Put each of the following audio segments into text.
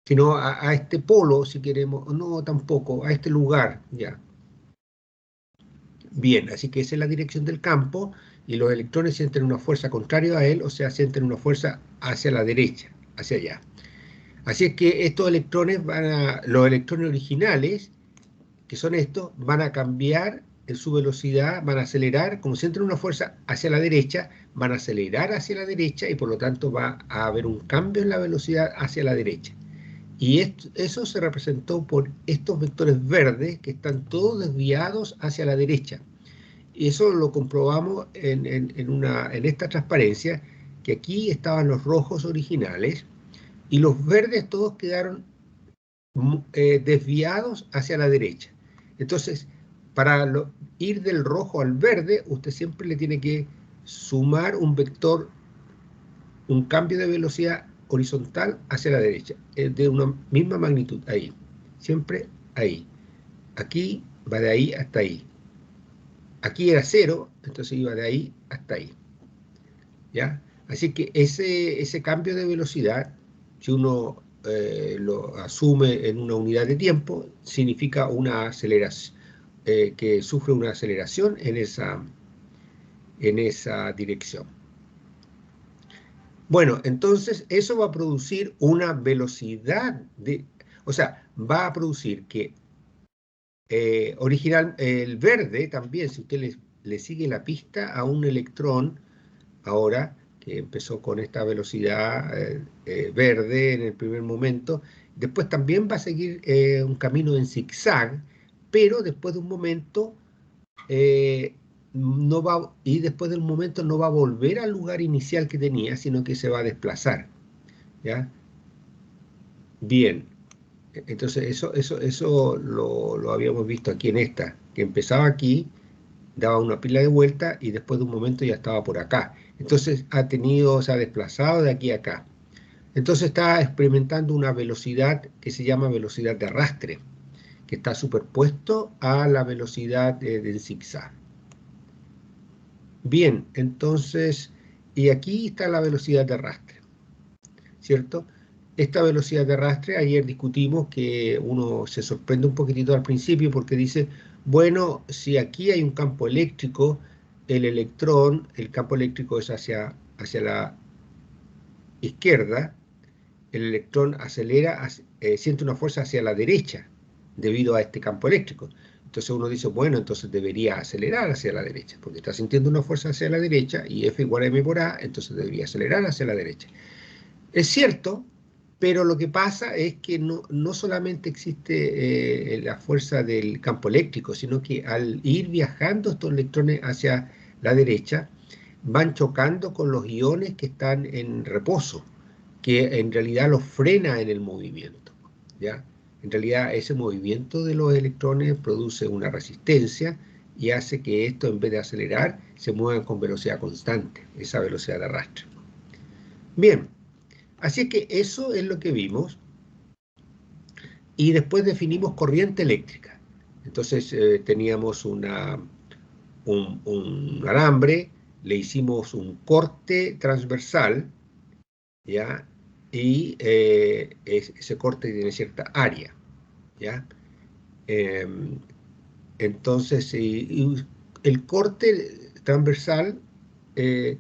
sino a este polo, si queremos, no tampoco, a este lugar, ya. Bien, así que esa es la dirección del campo, y los electrones sienten una fuerza contraria a él, o sea, sienten una fuerza hacia la derecha, hacia allá. Así es que estos electrones los electrones originales, que son estos, van a cambiar en su velocidad, van a acelerar, como sienten una fuerza hacia la derecha, van a acelerar hacia la derecha y por lo tanto va a haber un cambio en la velocidad hacia la derecha. Y eso se representó por estos vectores verdes que están todos desviados hacia la derecha. Y eso lo comprobamos en esta transparencia, que aquí estaban los rojos originales y los verdes todos quedaron desviados hacia la derecha. Entonces, para ir del rojo al verde, usted siempre le tiene que sumar un vector, un cambio de velocidad horizontal hacia la derecha, de una misma magnitud, ahí, siempre ahí. Aquí va de ahí hasta ahí. Aquí era 0, entonces iba de ahí hasta ahí. ¿Ya? Así que ese cambio de velocidad, si uno lo asume en una unidad de tiempo, significa una aceleración, que sufre una aceleración en esa dirección. Bueno, entonces eso va a producir una velocidad o sea, va a producir que el verde también, si usted le sigue la pista a un electrón, ahora que empezó con esta velocidad verde en el primer momento, después también va a seguir un camino en zigzag, pero después de un momento no va, y después del momento no va a volver al lugar inicial que tenía, sino que se va a desplazar, ¿ya? Bien, entonces eso lo habíamos visto aquí en esta, que empezaba aquí, daba una pila de vuelta y después de un momento ya estaba por acá. Entonces se ha desplazado de aquí a acá. Entonces está experimentando una velocidad que se llama velocidad de arrastre, que está superpuesto a la velocidad del zigzag. Bien, entonces, y aquí está la velocidad de arrastre, ¿cierto? Esta velocidad de arrastre, ayer discutimos que uno se sorprende un poquitito al principio porque dice, bueno, si aquí hay un campo eléctrico, el campo eléctrico es hacia la izquierda, el electrón acelera, siente una fuerza hacia la derecha debido a este campo eléctrico. Entonces uno dice, bueno, entonces debería acelerar hacia la derecha, porque está sintiendo una fuerza hacia la derecha y F igual a M por A, entonces debería acelerar hacia la derecha. Es cierto, pero lo que pasa es que no solamente existe la fuerza del campo eléctrico, sino que al ir viajando estos electrones hacia la derecha, van chocando con los iones que están en reposo, que en realidad los frena en el movimiento, ¿ya? En realidad ese movimiento de los electrones produce una resistencia y hace que esto, en vez de acelerar, se muevan con velocidad constante, esa velocidad de arrastre. Bien, así que eso es lo que vimos y después definimos corriente eléctrica. Entonces teníamos un alambre, le hicimos un corte transversal, ¿ya? Y ese corte tiene cierta área, ¿ya? Eh, entonces, el corte transversal, eh,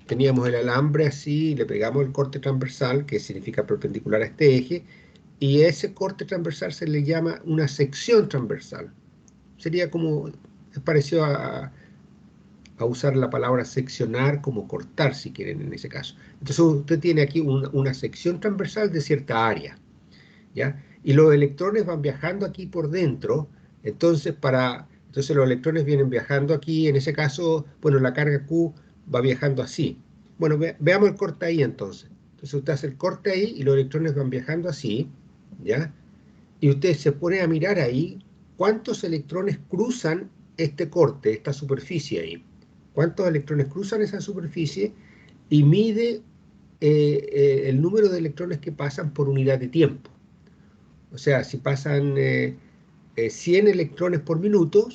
teníamos el alambre así, le pegamos el corte transversal, que significa perpendicular a este eje, y ese corte transversal se le llama una sección transversal. Sería como, es parecido a usar la palabra seccionar como cortar, si quieren, en ese caso. Entonces usted tiene aquí una sección transversal de cierta área, ¿ya? Y los electrones van viajando aquí por dentro, entonces los electrones vienen viajando aquí, en ese caso, bueno, la carga Q va viajando así. Bueno, veamos el corte ahí entonces. Entonces usted hace el corte ahí y los electrones van viajando así, ¿ya? Y usted se pone a mirar ahí cuántos electrones cruzan este corte, esta superficie ahí. Cuántos electrones cruzan esa superficie y mide el número de electrones que pasan por unidad de tiempo. O sea, si pasan 100 electrones por minuto,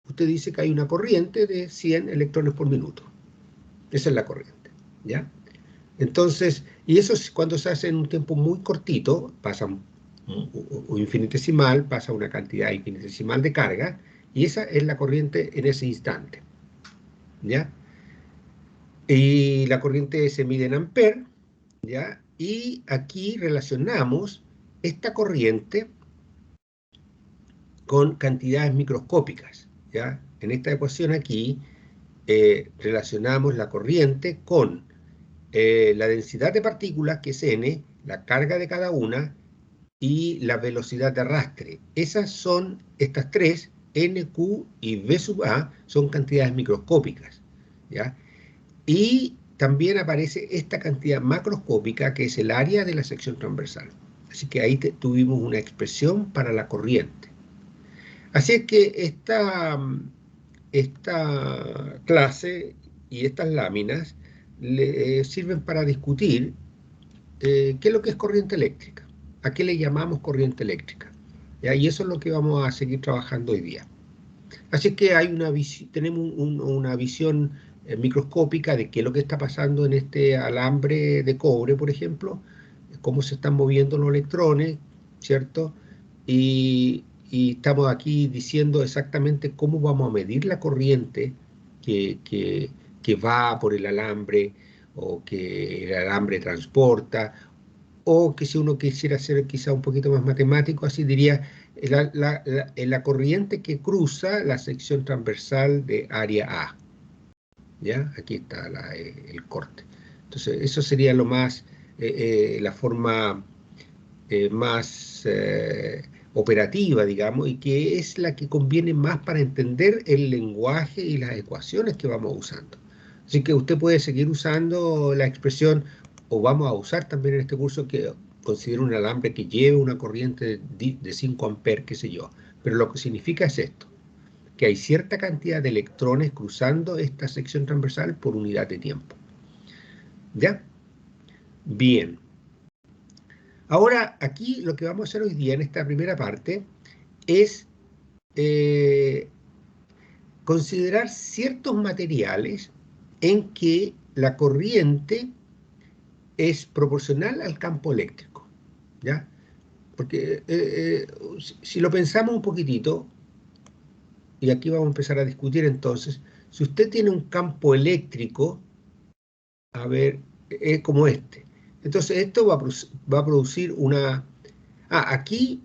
usted dice que hay una corriente de 100 electrones por minuto. Esa es la corriente, ¿ya? Entonces, y eso es cuando se hace en un tiempo muy cortito, pasa un infinitesimal, pasa una cantidad infinitesimal de carga, y esa es la corriente en ese instante, ¿ya? Y la corriente se mide en amperes, ¿ya? Y aquí relacionamos esta corriente con cantidades microscópicas, ¿ya? En esta ecuación aquí relacionamos la corriente con la densidad de partículas, que es n, la carga de cada una, y la velocidad de arrastre. Esas son, estas tres, n, q y v sub a, son cantidades microscópicas, ¿ya? Y también aparece esta cantidad macroscópica, que es el área de la sección transversal. Así que ahí tuvimos una expresión para la corriente. Así es que esta clase y estas láminas le sirven para discutir qué es lo que es corriente eléctrica, a qué le llamamos corriente eléctrica. ¿Ya? Y eso es lo que vamos a seguir trabajando hoy día. Así que tenemos una visión microscópica de qué es lo que está pasando en este alambre de cobre, por ejemplo, cómo se están moviendo los electrones, ¿cierto? Y estamos aquí diciendo exactamente cómo vamos a medir la corriente que va por el alambre, o que el alambre transporta, o que si uno quisiera ser quizá un poquito más matemático, así diría la corriente que cruza la sección transversal de área A. ¿Ya? Aquí está el corte. Entonces, eso sería lo más, la forma más operativa, digamos, y que es la que conviene más para entender el lenguaje y las ecuaciones que vamos usando. Así que usted puede seguir usando la expresión, o vamos a usar también en este curso, que considera un alambre que lleve una corriente de 5 amperes, qué sé yo. Pero lo que significa es esto, que hay cierta cantidad de electrones cruzando esta sección transversal por unidad de tiempo. ¿Ya? Bien. Ahora, aquí lo que vamos a hacer hoy día en esta primera parte es considerar ciertos materiales en que la corriente es proporcional al campo eléctrico, ¿ya? Porque si lo pensamos un poquitito, y aquí vamos a empezar a discutir entonces, si usted tiene un campo eléctrico, a ver, es como este. Entonces esto va a producir una... aquí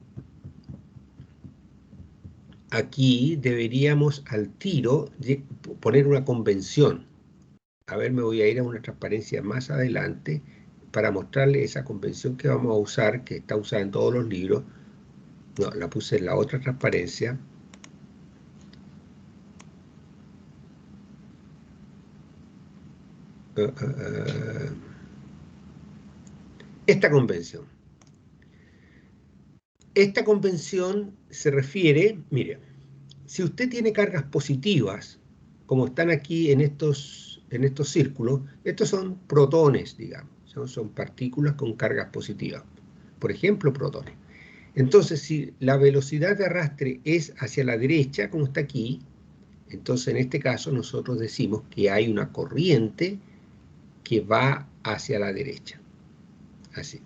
deberíamos al tiro poner una convención. A ver, me voy a ir a una transparencia más adelante para mostrarle esa convención que vamos a usar, que está usada en todos los libros. No, la puse en la otra transparencia. Esta convención. Esta convención se refiere, mire, si usted tiene cargas positivas, como están aquí en estos círculos, estos son protones, digamos, son partículas con cargas positivas. Por ejemplo, protones. Entonces, si la velocidad de arrastre es hacia la derecha, como está aquí, entonces en este caso nosotros decimos que hay una corriente que va hacia la derecha. Así.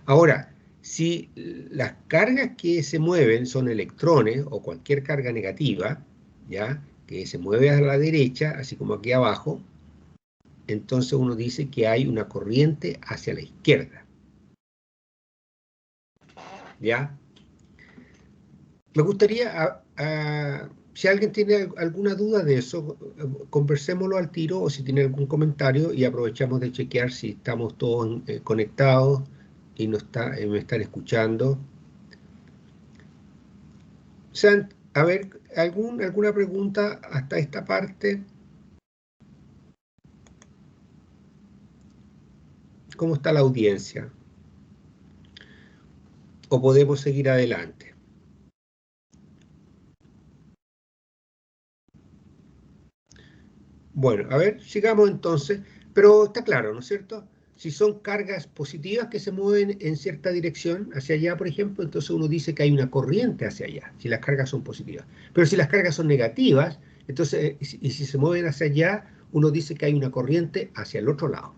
Ahora, si las cargas que se mueven son electrones o cualquier carga negativa, ¿ya? Que se mueve a la derecha, así como aquí abajo, entonces uno dice que hay una corriente hacia la izquierda. ¿Ya? Me gustaría, si alguien tiene alguna duda de eso, conversémoslo al tiro, o si tiene algún comentario, y aprovechamos de chequear si estamos todos conectados y me están escuchando. A ver, ¿alguna pregunta hasta esta parte? ¿Cómo está la audiencia? ¿O podemos seguir adelante? Bueno, a ver, sigamos entonces. Pero está claro, ¿no es cierto? Si son cargas positivas que se mueven en cierta dirección, hacia allá, por ejemplo, entonces uno dice que hay una corriente hacia allá, si las cargas son positivas. Pero si las cargas son negativas, entonces, y si se mueven hacia allá, uno dice que hay una corriente hacia el otro lado.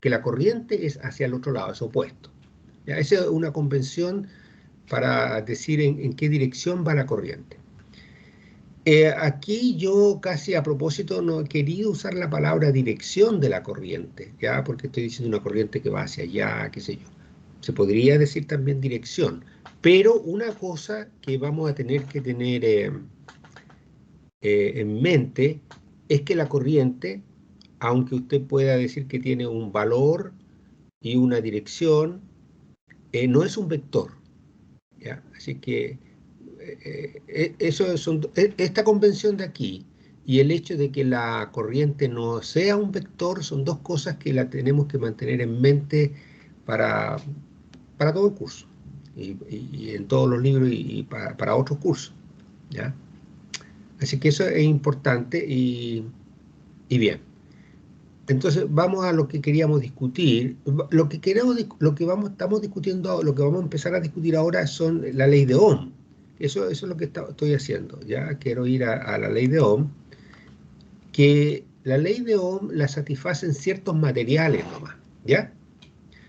que la corriente es hacia el otro lado, es opuesto. ¿Ya? Esa es una convención para decir en qué dirección va la corriente. Aquí yo casi a propósito no he querido usar la palabra dirección de la corriente, ¿ya? Porque estoy diciendo una corriente que va hacia allá, qué sé yo. Se podría decir también dirección, pero una cosa que vamos a tener que tener en mente es que la corriente, aunque usted pueda decir que tiene un valor y una dirección, no es un vector, ¿ya? Así que esta convención de aquí y el hecho de que la corriente no sea un vector son dos cosas que la tenemos que mantener en mente para, para todo el curso y en todos los libros y para otros cursos, ¿ya? Así que eso es importante y bien. Entonces vamos a lo que queríamos discutir. Lo que queremos, estamos discutiendo, lo que vamos a empezar a discutir ahora son la ley de Ohm. Eso es lo que estoy haciendo. Ya quiero ir a la ley de Ohm, que la ley de Ohm la satisfacen ciertos materiales nomás. ¿Ya?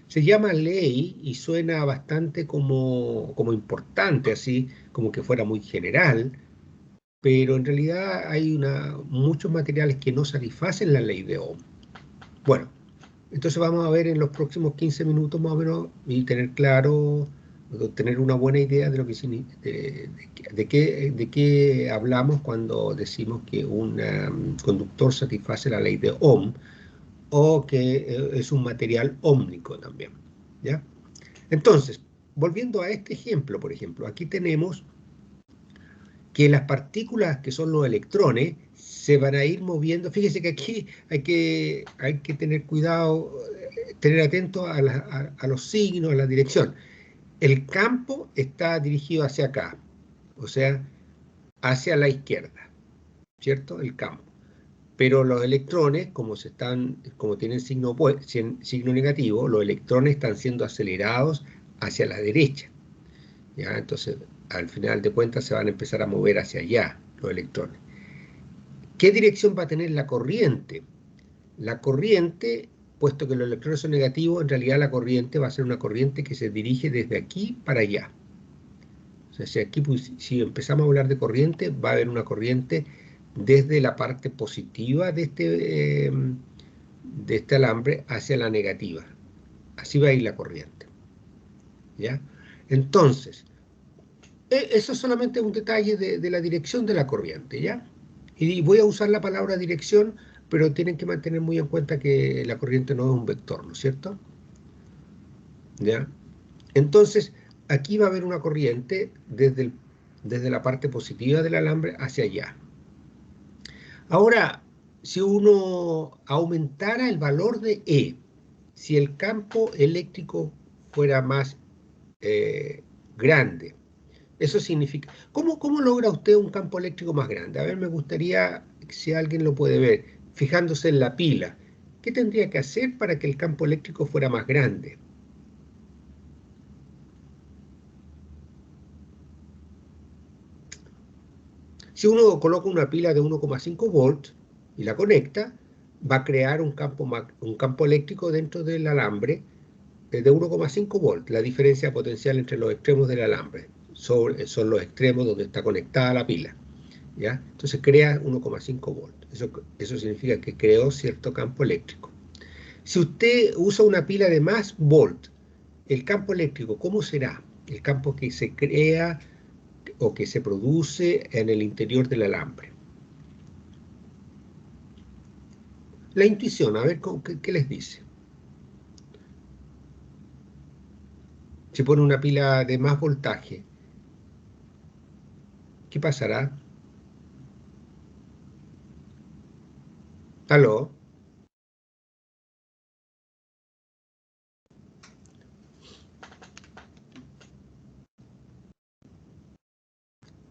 Se llama ley y suena bastante como importante, así como que fuera muy general, pero en realidad hay muchos materiales que no satisfacen la ley de Ohm. Bueno, entonces vamos a ver en los próximos 15 minutos más o menos y tener claro, tener una buena idea de lo que de qué hablamos cuando decimos que un conductor satisface la ley de Ohm o que es un material ómnico también, ¿ya? Entonces, volviendo a este ejemplo, por ejemplo, aquí tenemos que las partículas que son los electrones se van a ir moviendo. Fíjese que aquí hay que tener cuidado, tener atento a los signos, a la dirección. El campo está dirigido hacia acá, o sea, hacia la izquierda, ¿cierto? El campo. Pero los electrones, como tienen signo negativo, los electrones están siendo acelerados hacia la derecha, ¿ya? Entonces, al final de cuentas, se van a empezar a mover hacia allá los electrones. ¿Qué dirección va a tener la corriente? La corriente, puesto que los electrones son negativos, en realidad la corriente va a ser una corriente que se dirige desde aquí para allá. O sea, si empezamos a hablar de corriente, va a haber una corriente desde la parte positiva de este alambre hacia la negativa. Así va a ir la corriente, ¿ya? Entonces, eso es solamente un detalle de la dirección de la corriente, ¿ya? Y voy a usar la palabra dirección, pero tienen que mantener muy en cuenta que la corriente no es un vector, ¿no es cierto? ¿Ya? Entonces, aquí va a haber una corriente desde la parte positiva del alambre hacia allá. Ahora, si uno aumentara el valor de E, si el campo eléctrico fuera más grande, eso significa, ¿cómo logra usted un campo eléctrico más grande? A ver, me gustaría, si alguien lo puede ver, fijándose en la pila, ¿qué tendría que hacer para que el campo eléctrico fuera más grande? Si uno coloca una pila de 1,5 volts y la conecta, va a crear un campo eléctrico dentro del alambre de 1,5 volts. La diferencia potencial entre los extremos del alambre son los extremos donde está conectada la pila, ¿ya? Entonces crea 1,5 volts. Eso significa que creó cierto campo eléctrico. Si usted usa una pila de más volt, el campo eléctrico, ¿cómo será? El campo que se crea o que se produce en el interior del alambre. La intuición, a ver qué les dice. Si pone una pila de más voltaje, ¿qué pasará? ¿Aló?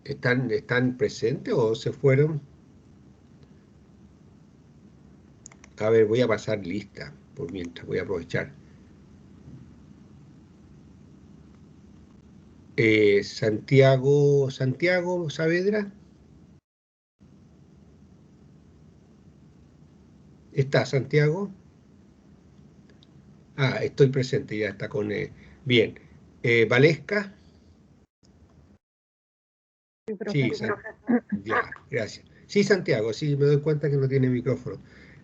¿Están presentes o se fueron? A ver, voy a pasar lista por mientras, voy a aprovechar. Santiago Saavedra, ¿está Santiago? Ah, estoy presente, ya está con... bien. Valesca. Sí, Sí, profesor. ya, gracias. Sí, Santiago, sí, me doy cuenta que no tiene micrófono.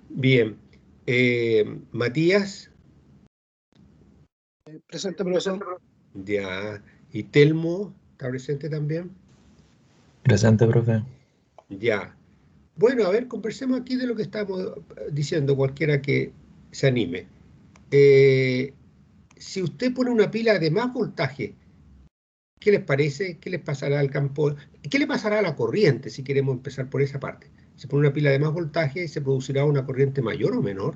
Bien. Matías. Presente, profesor. Ya. ¿Y Telmo está presente también? Presente, profe. Ya. Bueno, a ver, conversemos aquí de lo que estamos diciendo, cualquiera que se anime. Si usted pone una pila de más voltaje, ¿qué les parece? ¿Qué les pasará al campo? ¿Qué le pasará a la corriente, si queremos empezar por esa parte? Si pone una pila de más voltaje, ¿se producirá una corriente mayor o menor?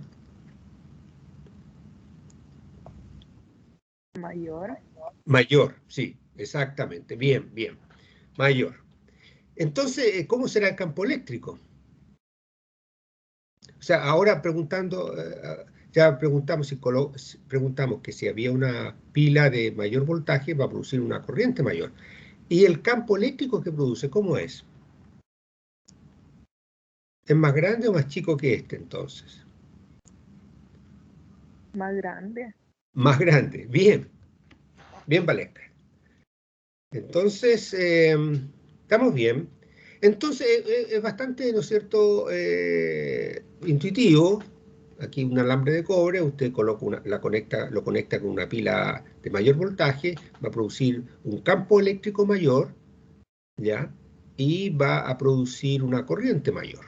Mayor. Mayor, sí, exactamente. Bien, bien. Mayor. Entonces, ¿cómo será el campo eléctrico? O sea, ahora preguntando, ya preguntamos, preguntamos que si había una pila de mayor voltaje va a producir una corriente mayor. ¿Y el campo eléctrico que produce, cómo es? ¿Es más grande o más chico que este entonces? Más grande. Más grande, bien, bien Valesca. Entonces, estamos bien. Entonces, es bastante, ¿no es cierto?, intuitivo. Aquí un alambre de cobre, usted coloca lo conecta con una pila de mayor voltaje, va a producir un campo eléctrico mayor, ¿ya? Y va a producir una corriente mayor,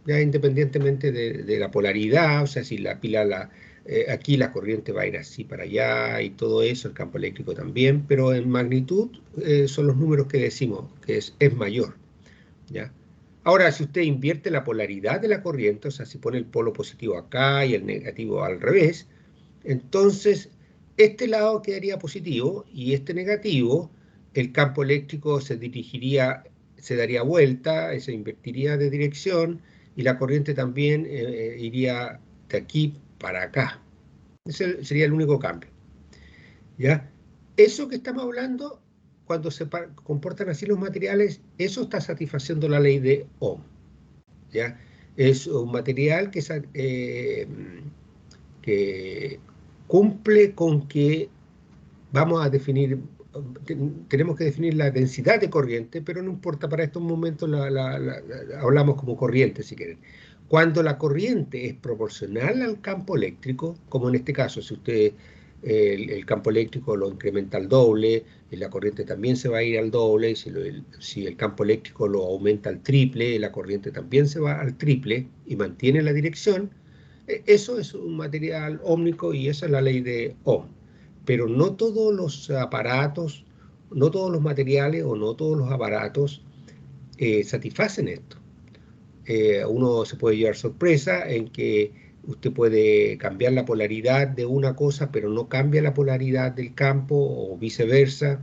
ya independientemente de la polaridad, o sea, si la pila, aquí la corriente va a ir así para allá y todo eso, el campo eléctrico también, pero en magnitud son los números que decimos, que es mayor, ¿ya? Ahora, si usted invierte la polaridad de la corriente, o sea, si pone el polo positivo acá y el negativo al revés, entonces este lado quedaría positivo y este negativo, el campo eléctrico se dirigiría, se daría vuelta, se invertiría de dirección y la corriente también iría de aquí para acá. Ese sería el único cambio, ¿ya? Eso que estamos hablando, cuando se comportan así los materiales, eso está satisfaciendo la ley de Ohm, ¿ya? Es un material que cumple con que vamos a definir, tenemos que definir la densidad de corriente, pero no importa, para estos momentos hablamos como corriente, si quieren. Cuando la corriente es proporcional al campo eléctrico, como en este caso, si usted el campo eléctrico lo incrementa al doble, la corriente también se va a ir al doble, y si el campo eléctrico lo aumenta al triple, la corriente también se va al triple y mantiene la dirección, eso es un material ómnico y esa es la ley de Ohm. Pero no todos los aparatos, no todos los materiales o no todos los aparatos satisfacen esto. Uno se puede llevar sorpresa en que usted puede cambiar la polaridad de una cosa, pero no cambia la polaridad del campo o viceversa,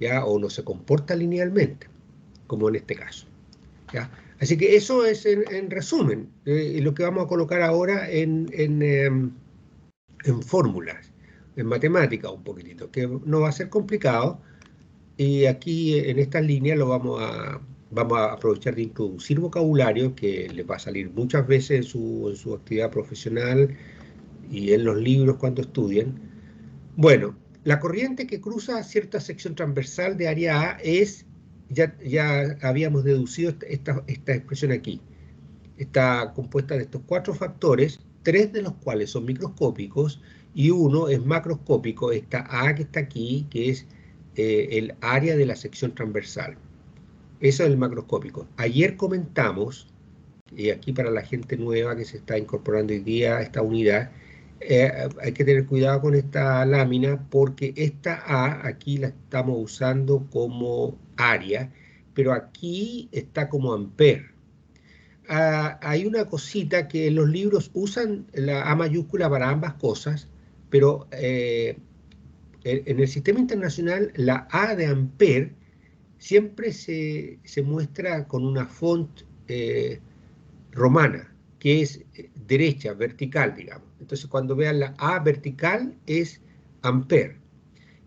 ¿ya? O no se comporta linealmente, como en este caso, ¿ya? Así que eso es en resumen, lo que vamos a colocar ahora en fórmulas, en matemática un poquitito, que no va a ser complicado, y aquí en esta línea vamos a aprovechar de introducir vocabulario que les va a salir muchas veces en su actividad profesional y en los libros cuando estudien. Bueno, la corriente que cruza cierta sección transversal de área A es, ya habíamos deducido esta expresión aquí, está compuesta de estos 4 factores, 3 de los cuales son microscópicos y uno es macroscópico, esta A que está aquí, que es el área de la sección transversal. Eso es el macroscópico. Ayer comentamos, y aquí para la gente nueva que se está incorporando hoy día a esta unidad, hay que tener cuidado con esta lámina porque esta A aquí la estamos usando como área, pero aquí está como ampere. Hay una cosita que en los libros usan la A mayúscula para ambas cosas, pero en el sistema internacional la A de ampere siempre se muestra con una font romana, que es derecha, vertical, digamos. Entonces cuando vean la A vertical es ampere.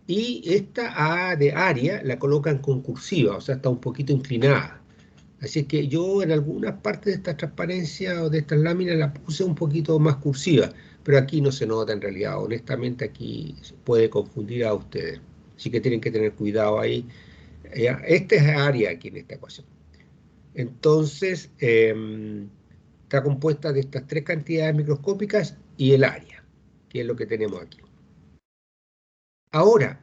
Y esta A de área la colocan con cursiva, o sea, está un poquito inclinada. Así que yo en algunas partes de esta transparencia o de estas láminas la puse un poquito más cursiva, pero aquí no se nota en realidad. Honestamente aquí se puede confundir a ustedes. Así que tienen que tener cuidado ahí. Esta es área aquí en esta ecuación. Entonces, está compuesta de estas tres cantidades microscópicas y el área, que es lo que tenemos aquí. Ahora,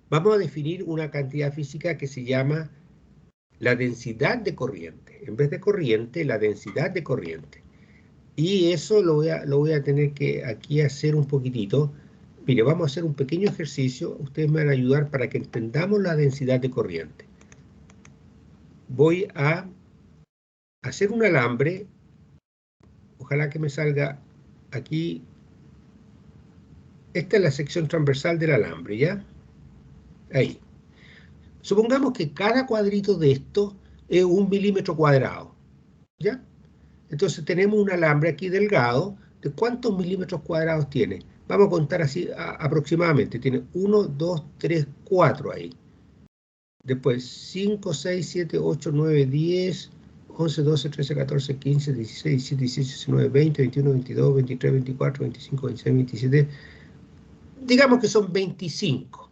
vamos a definir una cantidad física que se llama la densidad de corriente. En vez de corriente, la densidad de corriente. Y eso lo voy a tener que aquí hacer un poquitito. Mire, vamos a hacer un pequeño ejercicio. Ustedes me van a ayudar para que entendamos la densidad de corriente. Voy a hacer un alambre. Ojalá que me salga aquí. Esta es la sección transversal del alambre, ¿ya? Ahí. Supongamos que cada cuadrito de esto es 1 milímetro cuadrado, ¿ya? Entonces tenemos un alambre aquí delgado. ¿De cuántos milímetros cuadrados tiene? Vamos a contar así aproximadamente. Tiene 1, 2, 3, 4 ahí. Después 5, 6, 7, 8, 9, 10, 11, 12, 13, 14, 15, 16, 17, 18, 19, 20, 21, 22, 23, 24, 25, 26, 27. Digamos que son 25.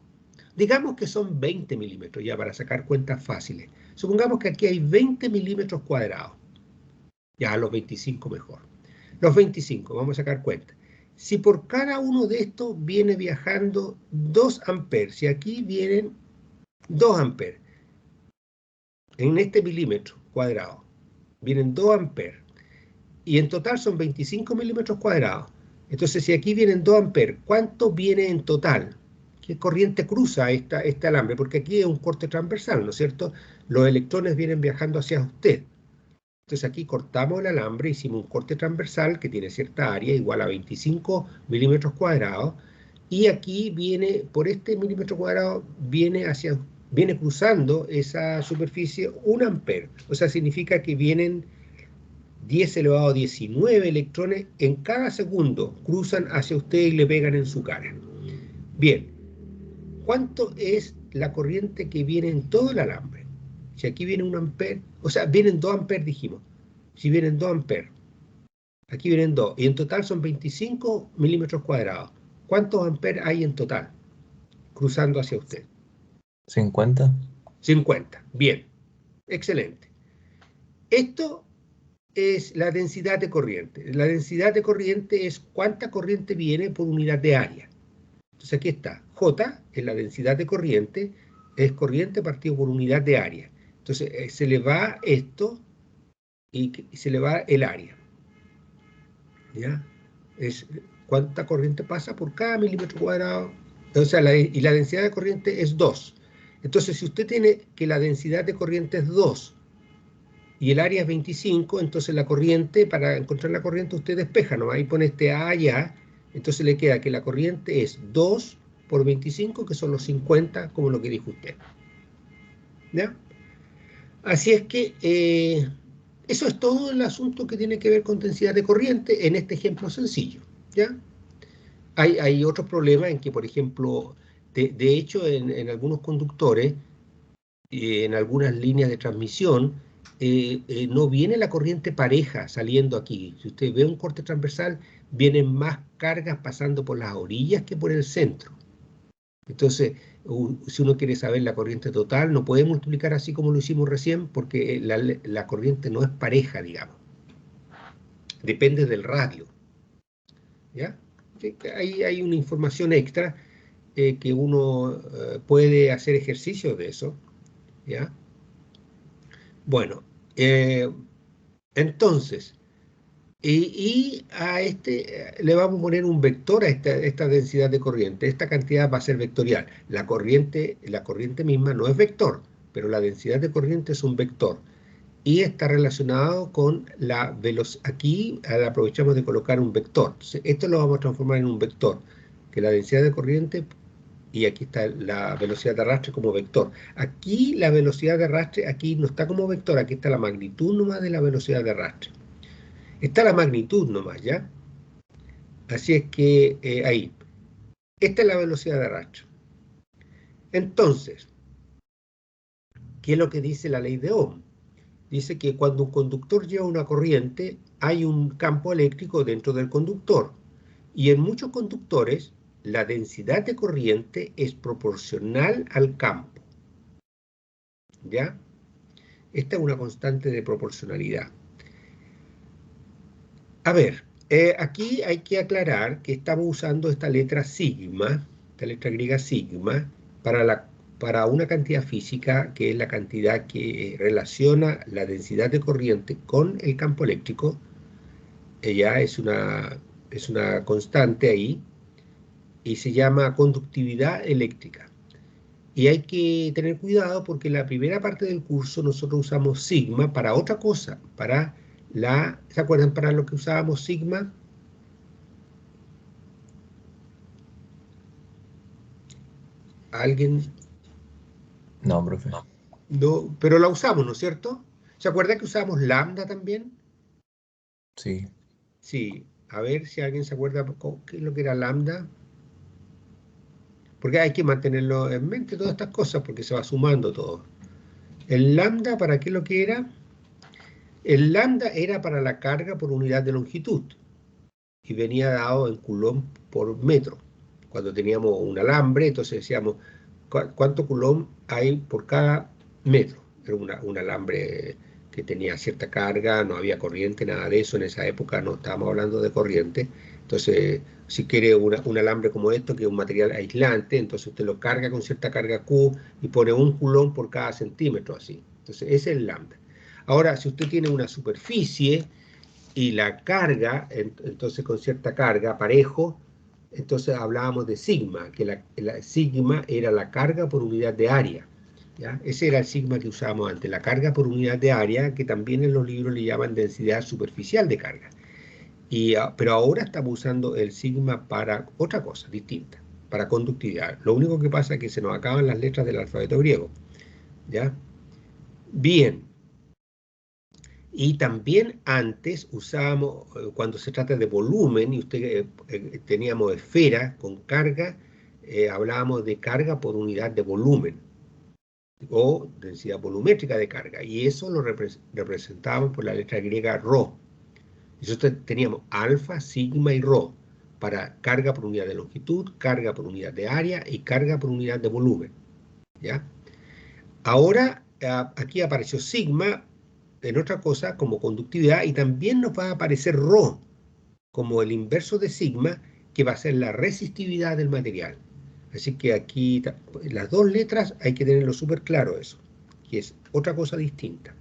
Digamos que son 20 milímetros, ya para sacar cuentas fáciles. Supongamos que aquí hay 20 milímetros cuadrados. Ya los 25 mejor. Los 25, vamos a sacar cuenta. Si por cada uno de estos viene viajando 2 amperes, si aquí vienen 2 amperes, en este milímetro cuadrado, vienen 2 amperes, y en total son 25 milímetros cuadrados. Entonces, si aquí vienen 2 amperes, ¿cuánto viene en total? ¿Qué corriente cruza este alambre? Porque aquí es un corte transversal, ¿no es cierto? Los electrones vienen viajando hacia usted. Entonces aquí cortamos el alambre, hicimos un corte transversal que tiene cierta área, igual a 25 milímetros cuadrados, y aquí viene, por este milímetro cuadrado, viene cruzando esa superficie 1 amper. O sea, significa que vienen 10 elevado a 19 electrones en cada segundo, cruzan hacia usted y le pegan en su cara. Bien, ¿cuánto es la corriente que viene en todo el alambre? Si aquí viene 1 amper, o sea, vienen 2 amperes, dijimos. Si vienen 2 amperes, aquí vienen 2, y en total son 25 milímetros cuadrados. ¿Cuántos amperes hay en total cruzando hacia usted? 50. 50. Bien, excelente. Esto es la densidad de corriente. La densidad de corriente es cuánta corriente viene por unidad de área. Entonces aquí está, J es la densidad de corriente, es corriente partido por unidad de área. Entonces se le va esto y se le va el área. ¿Ya? Es cuánta corriente pasa por cada milímetro cuadrado. O sea, y la densidad de corriente es 2. Entonces, si usted tiene que la densidad de corriente es 2 y el área es 25, entonces la corriente, para encontrar la corriente, usted despeja, ¿no? Ahí pone este A allá, entonces le queda que la corriente es 2 por 25, que son los 50, como lo que dijo usted. ¿Ya? Así es que eso es todo el asunto que tiene que ver con densidad de corriente en este ejemplo sencillo, ¿ya? Hay otros problemas en que, por ejemplo, de hecho, en algunos conductores, en algunas líneas de transmisión, no viene la corriente pareja saliendo aquí. Si usted ve un corte transversal, vienen más cargas pasando por las orillas que por el centro. Entonces, si uno quiere saber la corriente total, no puede multiplicar así como lo hicimos recién, porque la corriente no es pareja, digamos. Depende del radio. ¿Ya? Ahí hay una información extra que uno puede hacer ejercicio de eso. ¿Ya? Bueno, entonces, y a este le vamos a poner un vector a esta densidad de corriente. Esta cantidad va a ser vectorial. La corriente misma no es vector, pero la densidad de corriente es un vector. Y está relacionado con la velocidad. Aquí aprovechamos de colocar un vector. Entonces, esto lo vamos a transformar en un vector, que la densidad de corriente, y aquí está la velocidad de arrastre como vector. Aquí la velocidad de arrastre, aquí no está como vector, aquí está la magnitud nomás de la velocidad de arrastre. Está la magnitud nomás, ¿ya? Así es que ahí. Esta es la velocidad de arrastre. Entonces, ¿qué es lo que dice la ley de Ohm? dice que cuando un conductor lleva una corriente, hay un campo eléctrico dentro del conductor. Y en muchos conductores, la densidad de corriente es proporcional al campo. ¿Ya? Esta es una constante de proporcionalidad. A ver, aquí hay que aclarar que estamos usando esta letra sigma, esta letra griega sigma, para una cantidad física que es la cantidad que relaciona la densidad de corriente con el campo eléctrico. Ya es una constante ahí y se llama conductividad eléctrica. Y hay que tener cuidado porque en la primera parte del curso nosotros usamos sigma para otra cosa, ¿se acuerdan para lo que usábamos sigma? ¿Alguien? No, profe. No, pero la usamos, ¿no es cierto? ¿Se acuerda que usábamos lambda también? Sí. Sí, a ver si alguien se acuerda qué es lo que era lambda. Porque hay que mantenerlo en mente todas estas cosas porque se va sumando todo. El lambda, ¿para qué es lo que era? El lambda era para la carga por unidad de longitud y venía dado en coulomb por metro. Cuando teníamos un alambre, entonces decíamos cuánto coulomb hay por cada metro. Era un alambre que tenía cierta carga, no había corriente, nada de eso. En esa época no estábamos hablando de corriente. Entonces, si quiere un alambre como esto, que es un material aislante, entonces usted lo carga con cierta carga Q y pone un coulomb por cada centímetro, así. Entonces, ese es el lambda. Ahora, si usted tiene una superficie y la carga, entonces con cierta carga, parejo, entonces hablábamos de sigma, que la sigma era la carga por unidad de área. ¿Ya? Ese era el sigma que usábamos antes, la carga por unidad de área, que también en los libros le llaman densidad superficial de carga. Pero ahora estamos usando el sigma para otra cosa distinta, para conductividad. Lo único que pasa es que se nos acaban las letras del alfabeto griego. ¿Ya? Bien. Y también antes usábamos, cuando se trata de volumen, y teníamos esfera con carga, hablábamos de carga por unidad de volumen, o densidad volumétrica de carga, y eso lo representábamos por la letra griega ρ. Nosotros teníamos alfa, sigma y ρ, para carga por unidad de longitud, carga por unidad de área y carga por unidad de volumen. ¿Ya? Ahora, aquí apareció sigma en otra cosa como conductividad y también nos va a aparecer ρ como el inverso de sigma, que va a ser la resistividad del material. Así que aquí las dos letras hay que tenerlo súper claro eso, que es otra cosa distinta.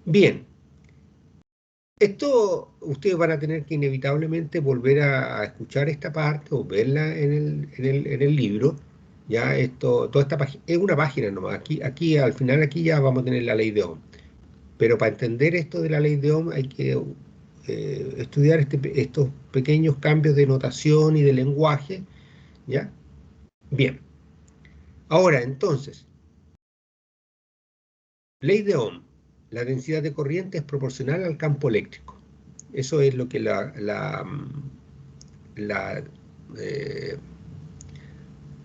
Bien, esto ustedes van a tener que inevitablemente volver a escuchar esta parte o verla en el libro. Ya toda esta página es una página nomás. Aquí al final aquí ya vamos a tener la ley de Ohm. Pero para entender esto de la ley de Ohm hay que estudiar estos pequeños cambios de notación y de lenguaje, ¿ya? Bien. Ahora, entonces, ley de Ohm. La densidad de corriente es proporcional al campo eléctrico. Eso es lo que la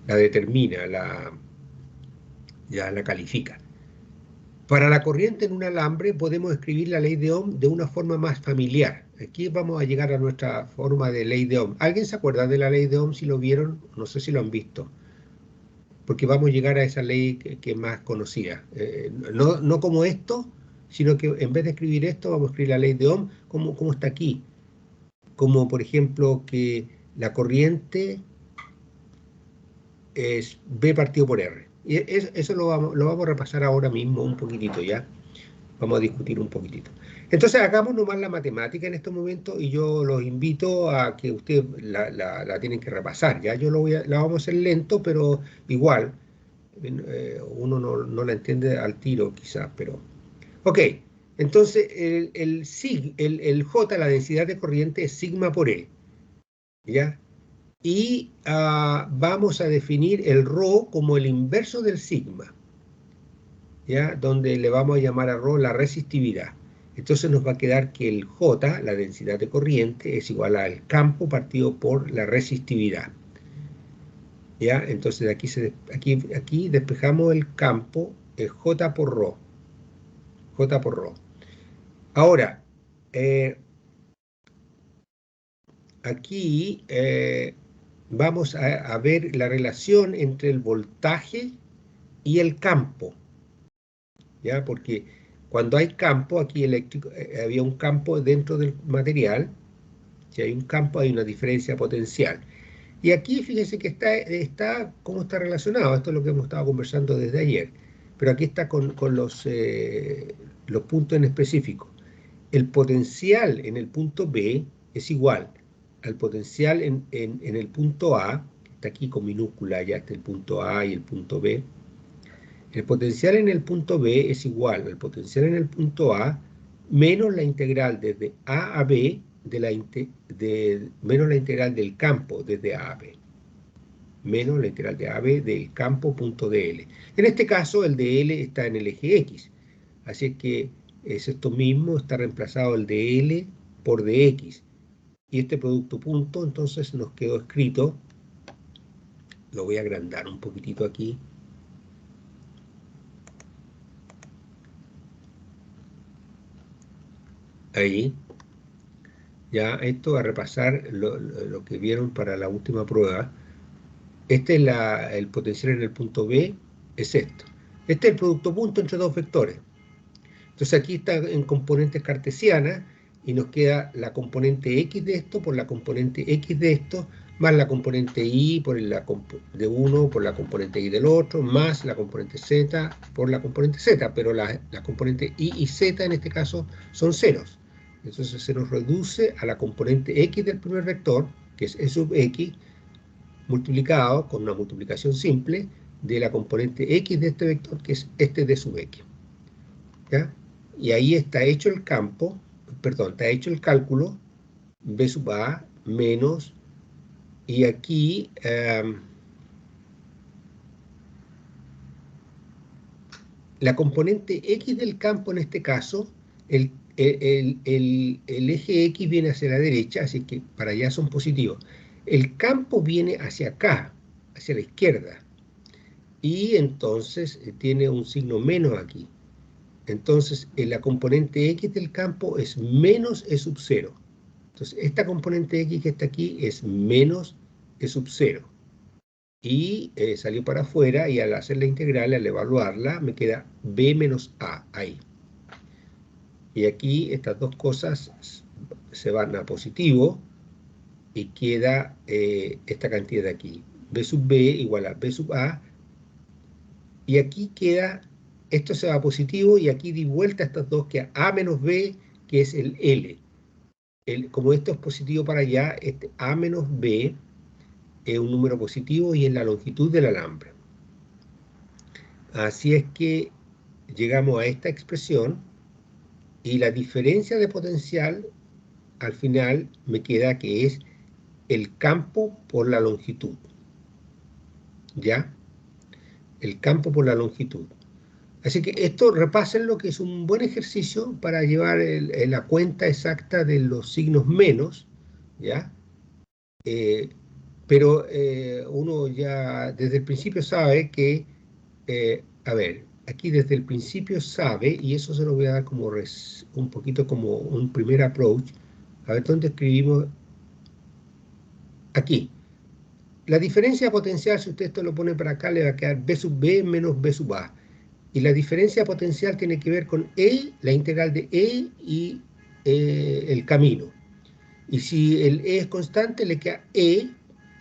determina, ya la califica. Para la corriente en un alambre podemos escribir la ley de Ohm de una forma más familiar. Aquí vamos a llegar a nuestra forma de ley de Ohm. ¿Alguien se acuerda de la ley de Ohm si lo vieron? No sé si lo han visto. Porque vamos a llegar a esa ley que es más conocida. No como esto, sino que en vez de escribir esto, vamos a escribir la ley de Ohm como está aquí. Como por ejemplo que la corriente es B partido por R. Y eso lo vamos a repasar ahora mismo un poquitito, ¿ya? Vamos a discutir un poquitito. Entonces hagamos nomás la matemática en estos momentos y yo los invito a que ustedes la tienen que repasar, ¿ya? La vamos a hacer lento, pero igual, uno no la entiende al tiro quizás, pero... Ok, entonces el J, la densidad de corriente, es sigma por E, ¿ya? Y vamos a definir el ρ como el inverso del sigma, ¿ya? Donde le vamos a llamar a ρ la resistividad. Entonces nos va a quedar que el J, la densidad de corriente, es igual al campo partido por la resistividad. ¿Ya? Entonces aquí despejamos el campo, el J por ρ. J por ρ. Ahora, aquí vamos a ver la relación entre el voltaje y el campo, ¿ya? Porque cuando hay campo aquí eléctrico, había un campo dentro del material. Si hay un campo, hay una diferencia potencial. Y aquí fíjense que cómo está relacionado. Esto es lo que hemos estado conversando desde ayer. Pero aquí está con los puntos en específico. El potencial en el punto B es igual al potencial en el punto A, que está aquí con minúscula, ya está el punto A y el punto B. El potencial en el punto B es igual al potencial en el punto A menos la integral desde A a B menos la integral del campo desde A a B. Menos la integral de A a B del campo punto dl. En este caso el dl está en el eje X. Así es que es esto mismo, está reemplazado el dl por dx. Y este producto punto entonces nos quedó escrito, lo voy a agrandar un poquitito aquí. Ahí. Ya esto a repasar lo que vieron para la última prueba. Este es el potencial en el punto B, es esto. Este es el producto punto entre dos vectores. Entonces aquí está en componentes cartesianas y nos queda la componente X de esto por la componente X de esto, más la componente Y de uno por la componente Y del otro, más la componente Z por la componente Z, pero las componentes Y y Z en este caso son ceros. Entonces se nos reduce a la componente X del primer vector, que es E sub X, multiplicado con una multiplicación simple de la componente X de este vector, que es este D sub X. ¿Ya? Y ahí está hecho el campo, perdón, está hecho el cálculo, B sub A menos, y aquí la componente X del campo en este caso, el eje X viene hacia la derecha, así que para allá son positivos. El campo viene hacia acá, hacia la izquierda, y entonces tiene un signo menos aquí. Entonces, la componente X del campo es menos E sub 0. Entonces, esta componente X que está aquí es menos E sub 0. Y salió para afuera, y al hacer la integral, al evaluarla, me queda B menos A, ahí. Y aquí estas dos cosas se van a positivo, y queda esta cantidad de aquí. B sub B igual a B sub A, y aquí queda, esto se va a positivo, y aquí di vuelta estas dos, que A menos B, que es el L. Como esto es positivo para allá, este A menos B es un número positivo y es la longitud del alambre. Así es que llegamos a esta expresión, y la diferencia de potencial al final me queda que es el campo por la longitud. ¿Ya? El campo por la longitud. Así que esto, repásenlo, que es un buen ejercicio para llevar la cuenta exacta de los signos menos, ¿ya? Pero uno ya desde el principio sabe que, a ver, aquí desde el principio sabe, y eso se lo voy a dar como un poquito como un primer approach. A ver, ¿dónde escribimos? Aquí. La diferencia potencial, si usted esto lo pone para acá, le va a quedar B sub B menos B sub A. Y la diferencia potencial tiene que ver con E, la integral de E y el camino. Y si el E es constante, le queda E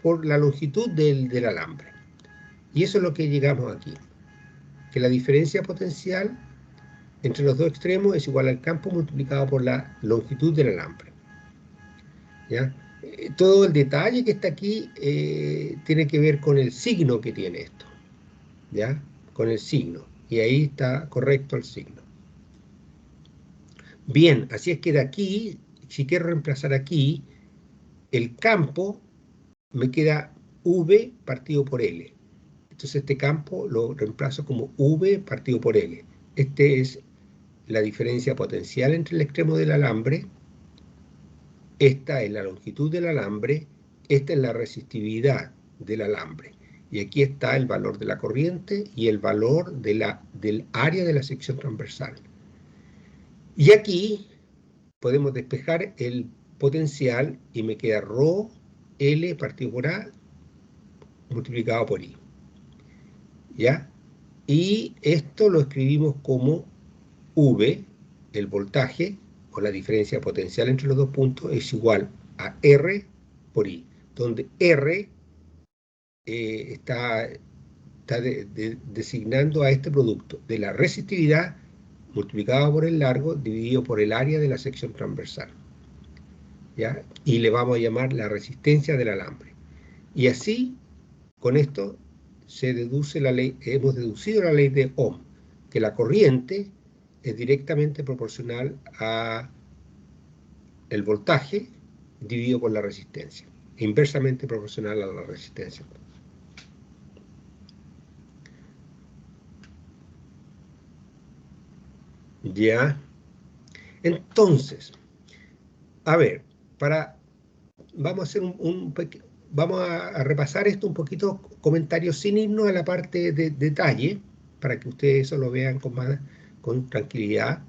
por la longitud del alambre. Y eso es lo que llegamos aquí. Que la diferencia potencial entre los dos extremos es igual al campo multiplicado por la longitud del alambre. ¿Ya? Todo el detalle que está aquí tiene que ver con el signo que tiene esto. ¿Ya? Con el signo. Y ahí está correcto el signo. Bien, así es que de aquí, si quiero reemplazar aquí, el campo me queda V partido por L. Entonces este campo lo reemplazo como V partido por L. Este es la diferencia potencial entre el extremo del alambre, esta es la longitud del alambre, esta es la resistividad del alambre. Y aquí está el valor de la corriente y el valor del área de la sección transversal. Y aquí podemos despejar el potencial y me queda ρ L partido por A multiplicado por I. ¿Ya? Y esto lo escribimos como V, el voltaje, o la diferencia potencial entre los dos puntos, es igual a R por I, donde R está designando a este producto de la resistividad multiplicado por el largo dividido por el área de la sección transversal. ¿Ya? Y le vamos a llamar la resistencia del alambre. Y así, con esto, se deduce la ley, hemos deducido la ley de Ohm, que la corriente es directamente proporcional a el voltaje dividido por la resistencia, inversamente proporcional a la resistencia. Ya. Entonces, a ver, vamos a hacer vamos a repasar esto un poquito, comentarios sin irnos a la parte de detalle, para que ustedes eso lo vean con tranquilidad.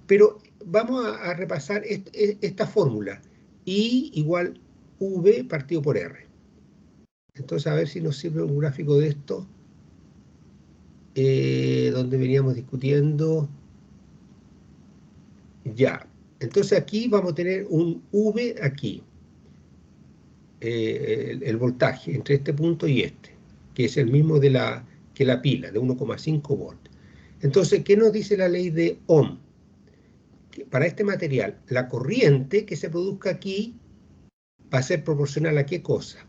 Pero vamos a repasar esta fórmula. I igual V partido por R. Entonces, a ver si nos sirve un gráfico de esto, donde veníamos discutiendo. Ya. Entonces aquí vamos a tener un V aquí. El voltaje entre este punto y este, que es el mismo que la pila, de 1,5 volts. Entonces, ¿qué nos dice la ley de Ohm? Que para este material, la corriente que se produzca aquí va a ser proporcional a qué cosa.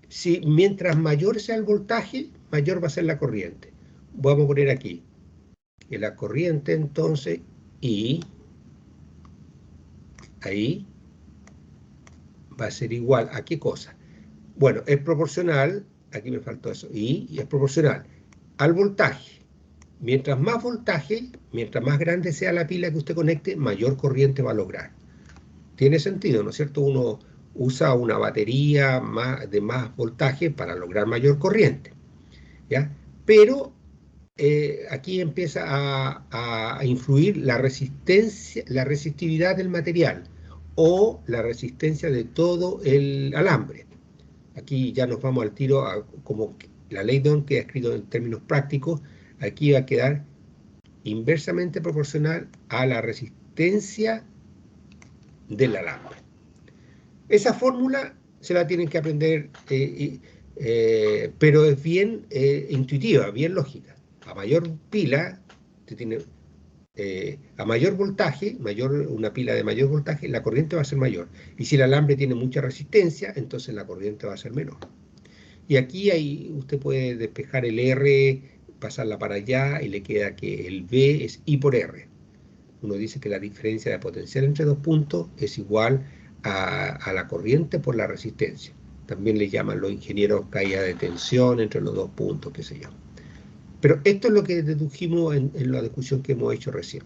Si mientras mayor sea el voltaje, mayor va a ser la corriente. Vamos a poner aquí que la corriente entonces I, ahí, va a ser igual a qué cosa. Bueno, es proporcional, aquí me faltó eso, y es proporcional al voltaje. Mientras más voltaje, mientras más grande sea la pila que usted conecte, mayor corriente va a lograr. Tiene sentido, ¿no es cierto? Uno usa una batería de más voltaje para lograr mayor corriente, ¿ya? Pero aquí empieza a influir la resistencia, la resistividad del material o la resistencia de todo el alambre. Aquí ya nos vamos al tiro como la ley de Ohm que ha escrito en términos prácticos. Aquí va a quedar inversamente proporcional a la resistencia del alambre. Esa fórmula se la tienen que aprender, pero es bien intuitiva, bien lógica. A mayor pila, a mayor voltaje, una pila de mayor voltaje, la corriente va a ser mayor. Y si el alambre tiene mucha resistencia, entonces la corriente va a ser menor. Y aquí usted puede despejar el R, pasarla para allá, y le queda que el V es I por R. Uno dice que la diferencia de potencial entre dos puntos es igual a la corriente por la resistencia. También le llaman los ingenieros caída de tensión entre los dos puntos, qué sé yo. Pero esto es lo que dedujimos en la discusión que hemos hecho recién.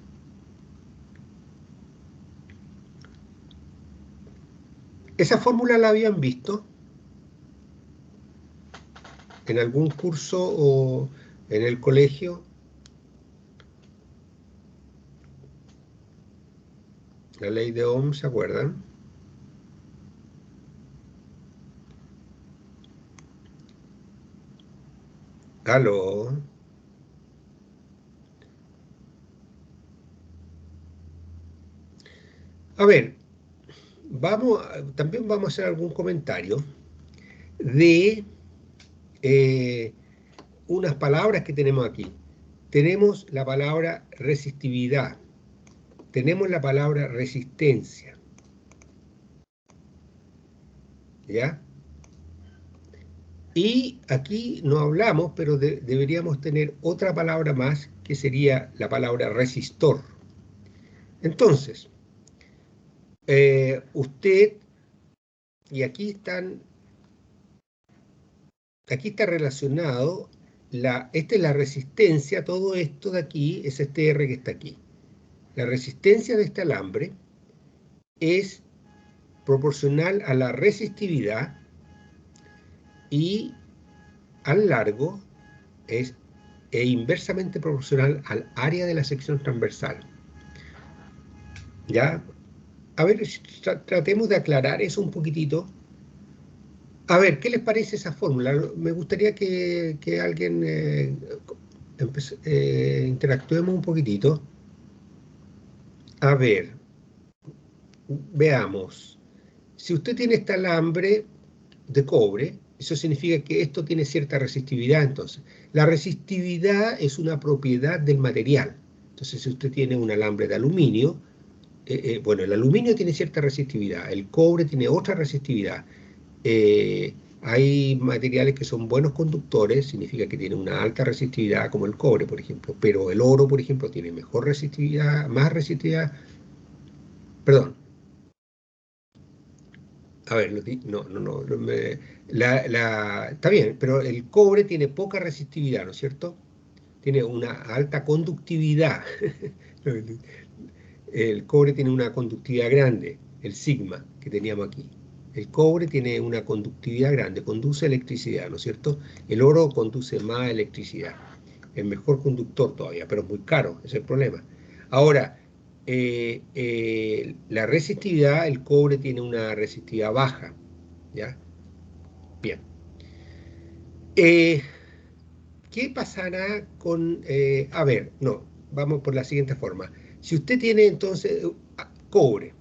¿Esa fórmula la habían visto en algún curso o en el colegio? La ley de Ohm, ¿se acuerdan? ¿Aló? A ver, también vamos a hacer algún comentario de unas palabras que tenemos aquí. Tenemos la palabra resistividad, tenemos la palabra resistencia, ¿ya? Y aquí no hablamos, pero deberíamos tener otra palabra más, que sería la palabra resistor. Entonces, usted, y aquí está relacionado, esta es la resistencia, todo esto de aquí es este R que está aquí. La resistencia de este alambre es proporcional a la resistividad y al largo e inversamente proporcional al área de la sección transversal. ¿Ya? A ver, tratemos de aclarar eso un poquitito. A ver, ¿qué les parece esa fórmula? Me gustaría que alguien interactuemos un poquitito. A ver, veamos. Si usted tiene este alambre de cobre, eso significa que esto tiene cierta resistividad, entonces. La resistividad es una propiedad del material. Entonces, si usted tiene un alambre de aluminio, bueno, el aluminio tiene cierta resistividad, el cobre tiene otra resistividad. Hay materiales que son buenos conductores, significa que tienen una alta resistividad, como el cobre, por ejemplo, pero el oro, por ejemplo, tiene mejor resistividad, más resistividad, perdón. A ver, está bien, pero el cobre tiene poca resistividad, ¿no es cierto? Tiene una alta conductividad. El cobre tiene una conductividad grande, el sigma que teníamos aquí. El cobre tiene una conductividad grande, conduce electricidad, ¿no es cierto? El oro conduce más electricidad. El mejor conductor todavía, pero es muy caro, ese es el problema. Ahora, la resistividad, el cobre tiene una resistividad baja, ¿ya? Bien. ¿Qué pasará con... a ver, no, vamos por la siguiente forma. Si usted tiene entonces cobre,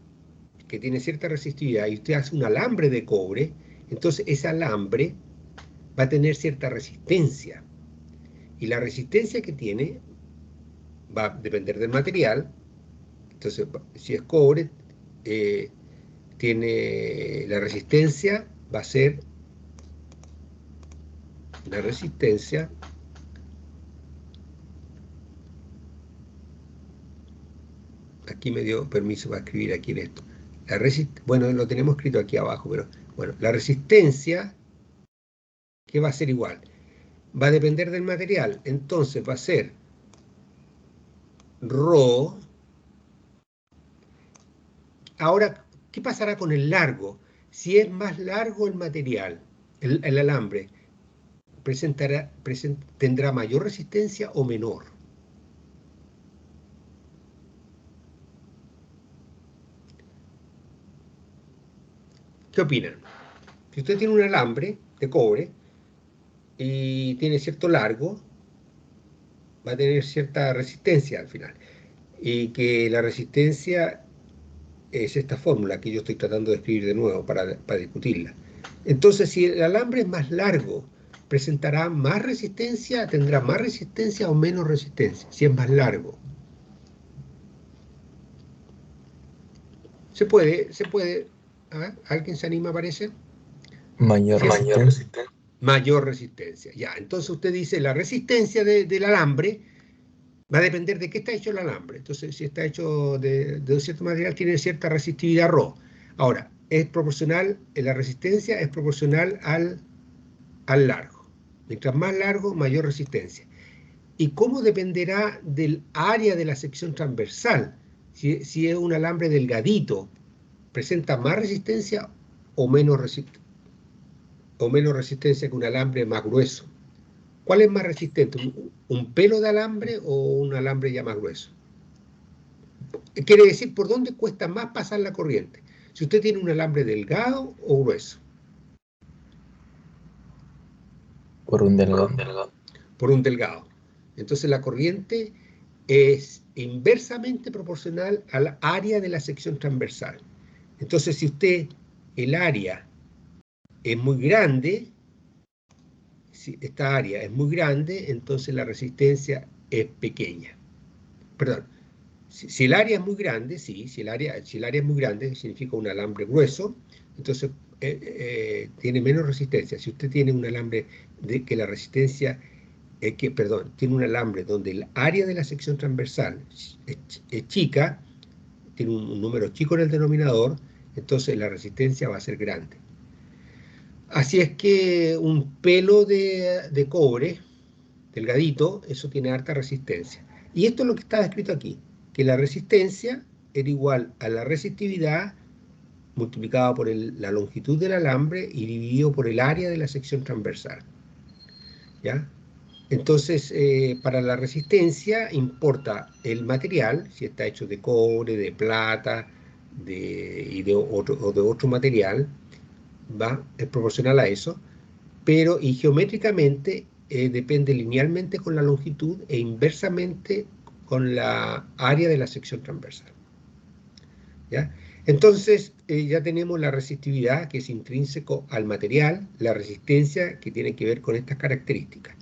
que tiene cierta resistividad, y usted hace un alambre de cobre, entonces ese alambre va a tener cierta resistencia. Y la resistencia que tiene va a depender del material. Entonces, si es cobre, tiene la resistencia, va a ser la resistencia aquí me dio permiso para escribir aquí en esto. Bueno, lo tenemos escrito aquí abajo, pero bueno, la resistencia, ¿qué va a ser igual? Va a depender del material, entonces va a ser ρ. Ahora, ¿qué pasará con el largo? Si es más largo el material, el alambre, ¿tendrá mayor resistencia o menor? ¿Qué opinan? Si usted tiene un alambre de cobre y tiene cierto largo, va a tener cierta resistencia al final. Y que la resistencia es esta fórmula que yo estoy tratando de escribir de nuevo para discutirla. Entonces, si el alambre es más largo, ¿presentará más resistencia? ¿Tendrá más resistencia o menos resistencia? Si es más largo. Se puede. ¿Ah? ¿Alguien se anima, parece? Mayor resistencia. Mayor resistencia. Ya, entonces usted dice la resistencia del alambre va a depender de qué está hecho el alambre. Entonces, si está hecho de cierto material, tiene cierta resistividad ρ. Ahora, es proporcional, la resistencia es proporcional al largo. Mientras más largo, mayor resistencia. ¿Y cómo dependerá del área de la sección transversal? Si es un alambre delgadito, ¿presenta más resistencia o menos resistencia que un alambre más grueso? ¿Cuál es más resistente? ¿Un pelo de alambre o un alambre ya más grueso? Quiere decir, ¿por dónde cuesta más pasar la corriente? Si usted tiene un alambre delgado o grueso. Por un delgado. Por un delgado. Entonces la corriente es inversamente proporcional al área de la sección transversal. Entonces, si el área es muy grande, si esta área es muy grande, entonces la resistencia es pequeña. Perdón, si el área es muy grande, sí, si el área es muy grande, significa un alambre grueso, entonces tiene menos resistencia. Si usted tiene un alambre que la resistencia, tiene un alambre donde el área de la sección transversal es chica, tiene un número chico en el denominador, entonces la resistencia va a ser grande. Así es que un pelo de cobre, delgadito, eso tiene harta resistencia. Y esto es lo que está escrito aquí, que la resistencia era igual a la resistividad multiplicado por la longitud del alambre y dividido por el área de la sección transversal. ¿Ya? Entonces, para la resistencia importa el material, si está hecho de cobre, de plata o de otro material, ¿va? Es proporcional a eso, pero y geométricamente depende linealmente con la longitud e inversamente con la área de la sección transversal. ¿Ya? Entonces, ya tenemos la resistividad, que es intrínseco al material, la resistencia, que tiene que ver con estas características.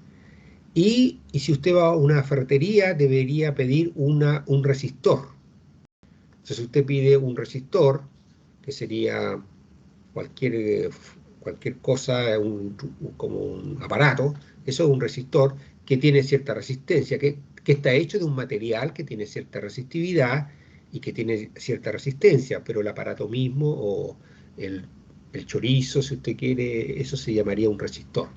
Y si usted va a una ferretería, debería pedir un resistor. Entonces, usted pide un resistor, que sería cualquier, cualquier cosa, como un aparato, eso es un resistor que tiene cierta resistencia, que está hecho de un material que tiene cierta resistividad y que tiene cierta resistencia, pero el aparato mismo o el, el chorizo, si usted quiere, eso se llamaría un resistor.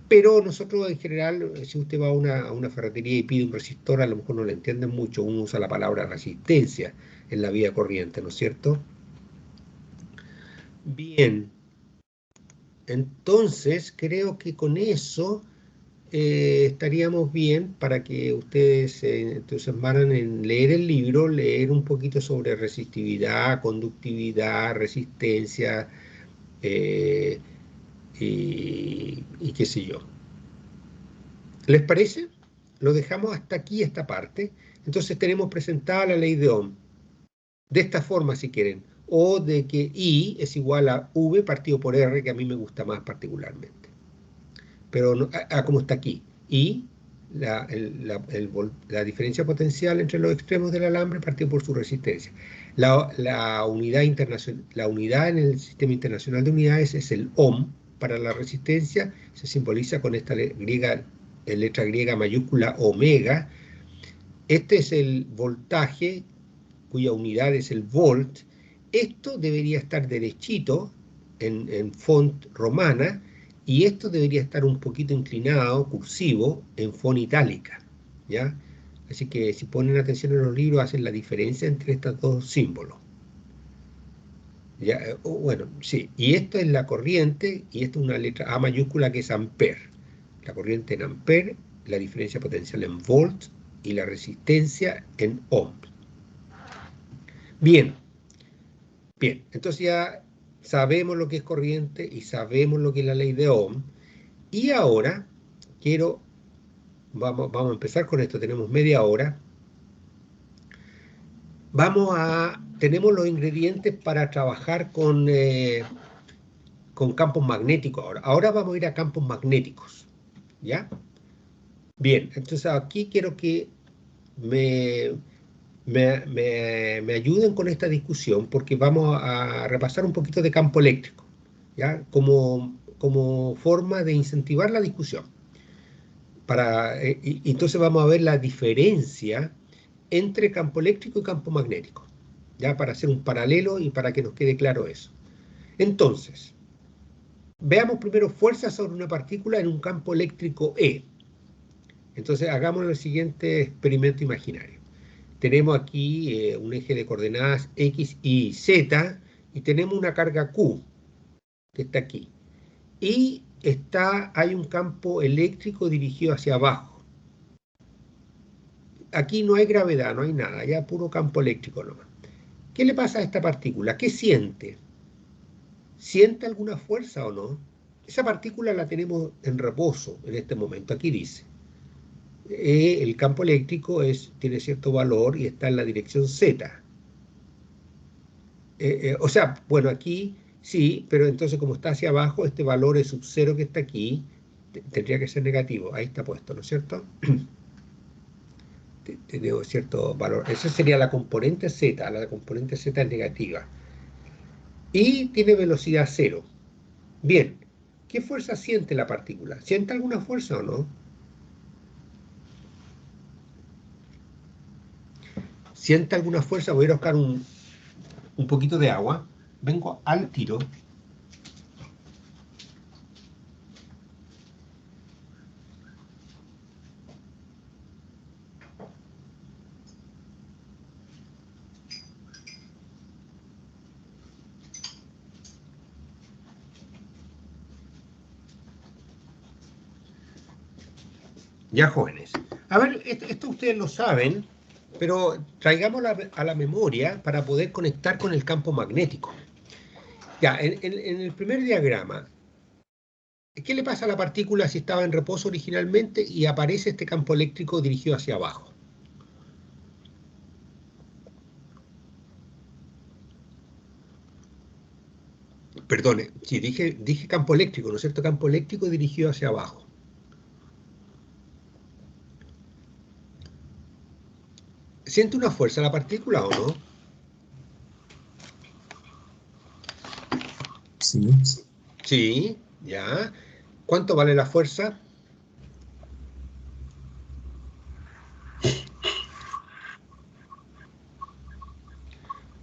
Pero nosotros en general, si usted va a una ferretería y pide un resistor, a lo mejor no le entienden mucho, uno usa la palabra resistencia en la vía corriente, ¿no es cierto? Bien, entonces creo que con eso estaríamos bien para que ustedes se entusiasmaran en leer el libro, leer un poquito sobre resistividad, conductividad, resistencia eh, y qué sé yo. ¿Les parece? Lo dejamos hasta aquí, esta parte. Entonces tenemos presentada la ley de Ohm. De esta forma, si quieren. O de que I es igual a V partido por R, que a mí me gusta más particularmente. Pero no, como está aquí. I, la diferencia potencial entre los extremos del alambre partido por su resistencia. La unidad en el sistema internacional de unidades es el ohm. Para la resistencia se simboliza con esta letra griega mayúscula omega. Este es el voltaje, cuya unidad es el volt. Esto debería estar derechito en font romana, y esto debería estar un poquito inclinado, cursivo, en font itálica, ¿ya? Así que si ponen atención en los libros, hacen la diferencia entre estos dos símbolos. ¿Ya? Bueno, sí, y esto es la corriente, y esto es una letra A mayúscula que es ampere. La corriente en ampere, la diferencia potencial en volt, y la resistencia en ohm. Bien, bien, entonces ya sabemos lo que es corriente y sabemos lo que es la ley de Ohm. Y ahora vamos a empezar con esto, tenemos media hora. Tenemos los ingredientes para trabajar con campos magnéticos ahora. Ahora vamos a ir a campos magnéticos, ¿ya? Bien, entonces aquí quiero que me, me ayuden con esta discusión, porque vamos a repasar un poquito de campo eléctrico, ¿ya? Como forma de incentivar la discusión. Entonces vamos a ver la diferencia entre campo eléctrico y campo magnético, ¿ya? Para hacer un paralelo y para que nos quede claro eso. Entonces, veamos primero fuerza sobre una partícula en un campo eléctrico E. Entonces, hagamos el siguiente experimento imaginario. Tenemos aquí un eje de coordenadas X, Y, Z, y tenemos una carga Q, que está aquí. Y hay un campo eléctrico dirigido hacia abajo. Aquí no hay gravedad, no hay nada, ya puro campo eléctrico nomás. ¿Qué le pasa a esta partícula? ¿Qué siente? ¿Siente alguna fuerza o no? Esa partícula la tenemos en reposo en este momento, aquí dice. El campo eléctrico tiene cierto valor y está en la dirección Z. O sea, bueno, aquí sí, pero entonces como está hacia abajo, este valor es sub 0 que está aquí, tendría que ser negativo. Ahí está puesto, ¿no es cierto? Tiene cierto valor. Esa sería la componente Z. La componente Z es negativa. Y tiene velocidad 0. Bien, ¿qué fuerza siente la partícula? ¿Siente alguna fuerza o no? ¿Siente alguna fuerza? Voy a ir a buscar un poquito de agua. Vengo al tiro. Ya, jóvenes. A ver, esto ustedes lo saben, pero traigámoslo a la memoria para poder conectar con el campo magnético. Ya, en el primer diagrama, ¿qué le pasa a la partícula si estaba en reposo originalmente y aparece este campo eléctrico dirigido hacia abajo? Perdone, sí, dije campo eléctrico, ¿no es cierto? Campo eléctrico dirigido hacia abajo. ¿Siente una fuerza la partícula o no? Sí. Sí, ya. ¿Cuánto vale la fuerza?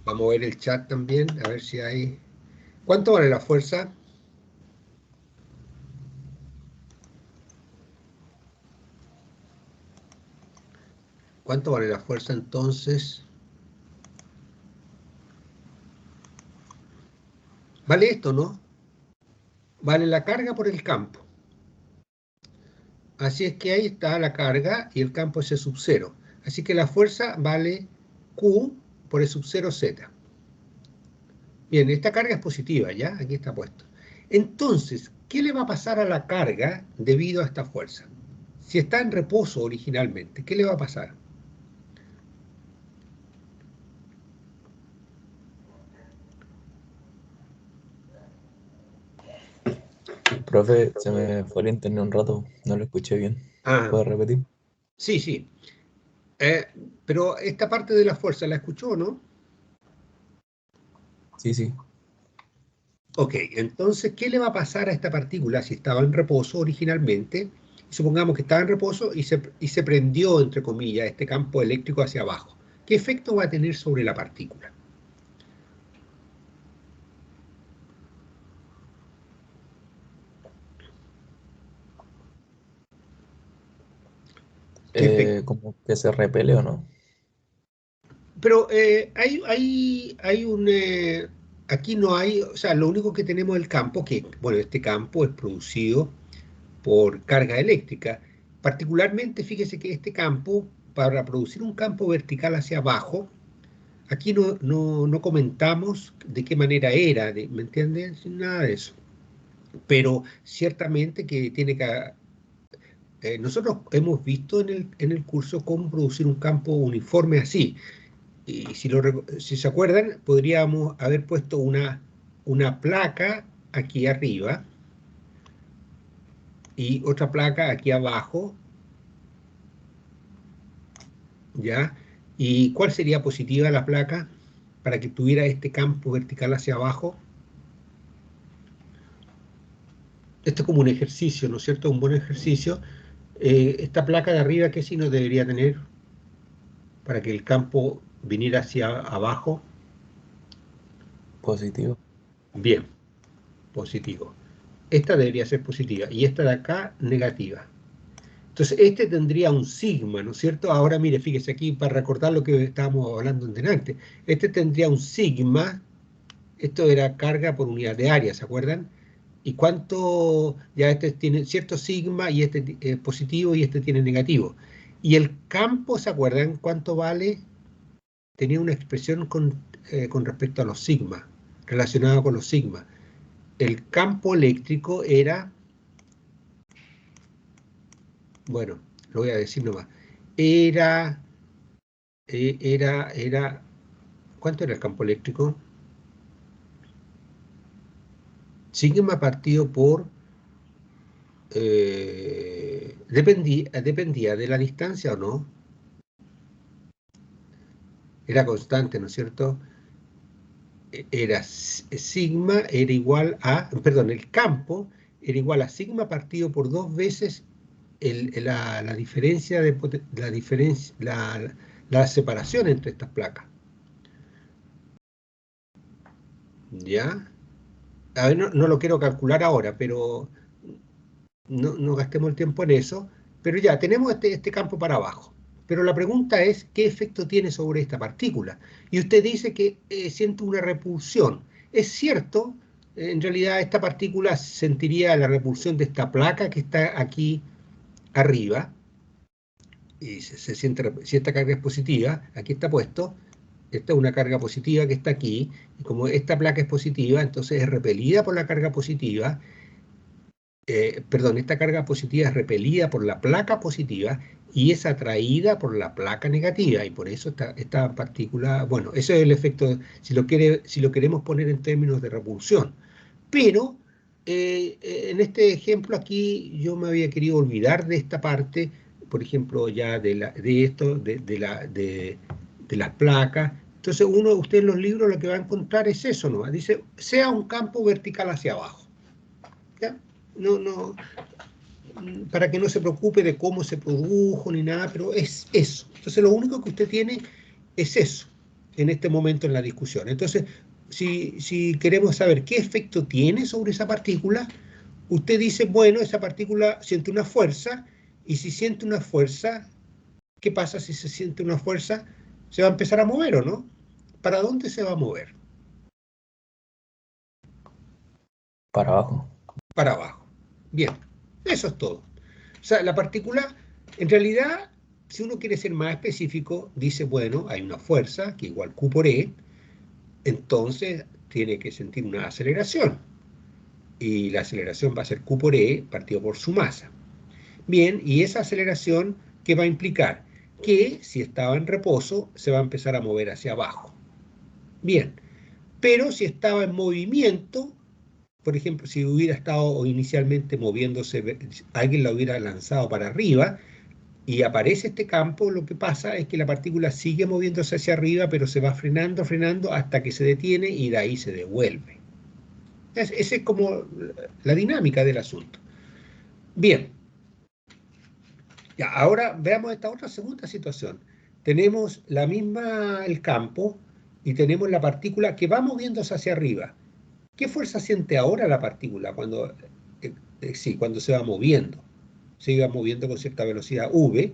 Vamos a ver el chat también, a ver si hay... ¿Cuánto vale la fuerza? ¿Cuánto vale la fuerza entonces? Vale esto, ¿no? Vale la carga por el campo. Así es que ahí está la carga y el campo es E sub 0. Así que la fuerza vale Q por E sub 0 Z. Bien, esta carga es positiva, ¿ya? Aquí está puesto. Entonces, ¿qué le va a pasar a la carga debido a esta fuerza? Si está en reposo originalmente, ¿qué le va a pasar? Profe, se me fue el internet un rato, no lo escuché bien. Ah, ¿Puedes repetir? sí, sí. Pero esta parte de la fuerza, ¿la escuchó, no? Sí, sí. Ok, entonces, ¿qué le va a pasar a esta partícula si estaba en reposo originalmente? Supongamos que estaba en reposo y se prendió, entre comillas, este campo eléctrico hacia abajo. ¿Qué efecto va a tener sobre la partícula? ¿Qué efecto? ¿Como que se repele o no? Pero hay un... aquí no hay, o sea, lo único que tenemos es el campo, que, bueno, este campo es producido por carga eléctrica. Particularmente, fíjese que este campo, para producir un campo vertical hacia abajo, aquí no comentamos de qué manera era, ¿me entiendes? Nada de eso. Pero ciertamente que tiene que... nosotros hemos visto en el curso cómo producir un campo uniforme así. Y si se acuerdan, podríamos haber puesto una placa aquí arriba y otra placa aquí abajo, ¿ya? ¿Y cuál sería positiva la placa para que tuviera este campo vertical hacia abajo? Esto es como un ejercicio, ¿no es cierto? Un buen ejercicio. Esta placa de arriba, ¿qué signo debería tener para que el campo viniera hacia abajo? Positivo. Bien, positivo. Esta debería ser positiva y esta de acá negativa. Entonces, este tendría un sigma, ¿no es cierto? Ahora, mire, fíjese aquí, para recordar lo que estábamos hablando antes. Este tendría un sigma, esto era carga por unidad de área, ¿se acuerdan? ¿Y cuánto? Ya este tiene cierto sigma y este es positivo y este tiene negativo. Y el campo, ¿se acuerdan cuánto vale? Tenía una expresión con respecto a los sigma, relacionada con los sigma. El campo eléctrico era, bueno, lo voy a decir nomás, era, era, ¿cuánto era el campo eléctrico? Sigma partido por, dependía de la distancia o no, era constante, ¿no es cierto? Era sigma, era igual a, perdón, el campo era igual a sigma partido por 2 veces la diferencia la separación entre estas placas. ¿Ya? A ver, no lo quiero calcular ahora, pero no gastemos el tiempo en eso. Pero ya, tenemos este campo para abajo. Pero la pregunta es, ¿qué efecto tiene sobre esta partícula? Y usted dice que siente una repulsión. Es cierto, en realidad esta partícula sentiría la repulsión de esta placa que está aquí arriba, y se siente, si esta carga es positiva, aquí está puesto, esta es una carga positiva que está aquí, y como esta placa es positiva, entonces es repelida por la carga positiva, perdón, esta carga positiva es repelida por la placa positiva y es atraída por la placa negativa, y por eso esta partícula, bueno, ese es el efecto, si lo queremos poner en términos de repulsión. Pero en este ejemplo aquí yo me había querido olvidar de esta parte, por ejemplo, ya de las placas. Entonces usted en los libros lo que va a encontrar es eso, ¿no? Dice, sea un campo vertical hacia abajo. ¿Ya? No, para que no se preocupe de cómo se produjo ni nada, pero es eso. Entonces lo único que usted tiene es eso en este momento en la discusión. Entonces, si queremos saber qué efecto tiene sobre esa partícula, usted dice, bueno, esa partícula siente una fuerza, y si siente una fuerza, ¿qué pasa si se siente una fuerza? Se va a empezar a mover, ¿o no? ¿Para dónde se va a mover? Para abajo. Para abajo. Bien, eso es todo. O sea, la partícula, en realidad, si uno quiere ser más específico, dice, bueno, hay una fuerza que igual Q por E, entonces tiene que sentir una aceleración. Y la aceleración va a ser Q por E partido por su masa. Bien, y esa aceleración, ¿qué va a implicar? Que si estaba en reposo, se va a empezar a mover hacia abajo. Bien, pero si estaba en movimiento, por ejemplo, si hubiera estado inicialmente moviéndose, alguien la hubiera lanzado para arriba y aparece este campo, lo que pasa es que la partícula sigue moviéndose hacia arriba, pero se va frenando, frenando hasta que se detiene y de ahí se devuelve. Esa es como la dinámica del asunto. Bien, ya, ahora veamos esta otra segunda situación. Tenemos el campo, y tenemos la partícula que va moviéndose hacia arriba. ¿Qué fuerza siente ahora la partícula cuando se va moviendo? Se va moviendo con cierta velocidad v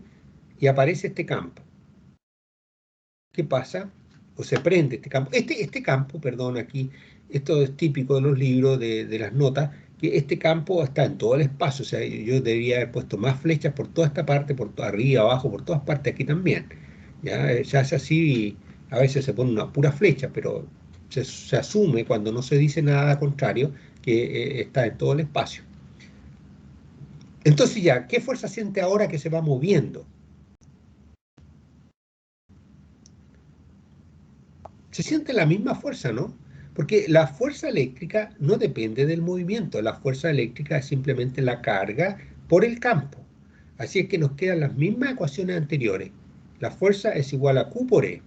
y aparece este campo. ¿Qué pasa? O se prende este campo. Este campo, perdón, aquí, esto es típico de los libros, de las notas, que este campo está en todo el espacio. O sea, yo debería haber puesto más flechas por toda esta parte, arriba, abajo, por todas partes, aquí también. Ya se hace así, a veces se pone una pura flecha, pero se asume cuando no se dice nada contrario que está en todo el espacio. Entonces ya, ¿qué fuerza siente ahora que se va moviendo? Se siente la misma fuerza, ¿no? Porque la fuerza eléctrica no depende del movimiento, la fuerza eléctrica es simplemente la carga por el campo. Así es que nos quedan las mismas ecuaciones anteriores. La fuerza es igual a Q por E,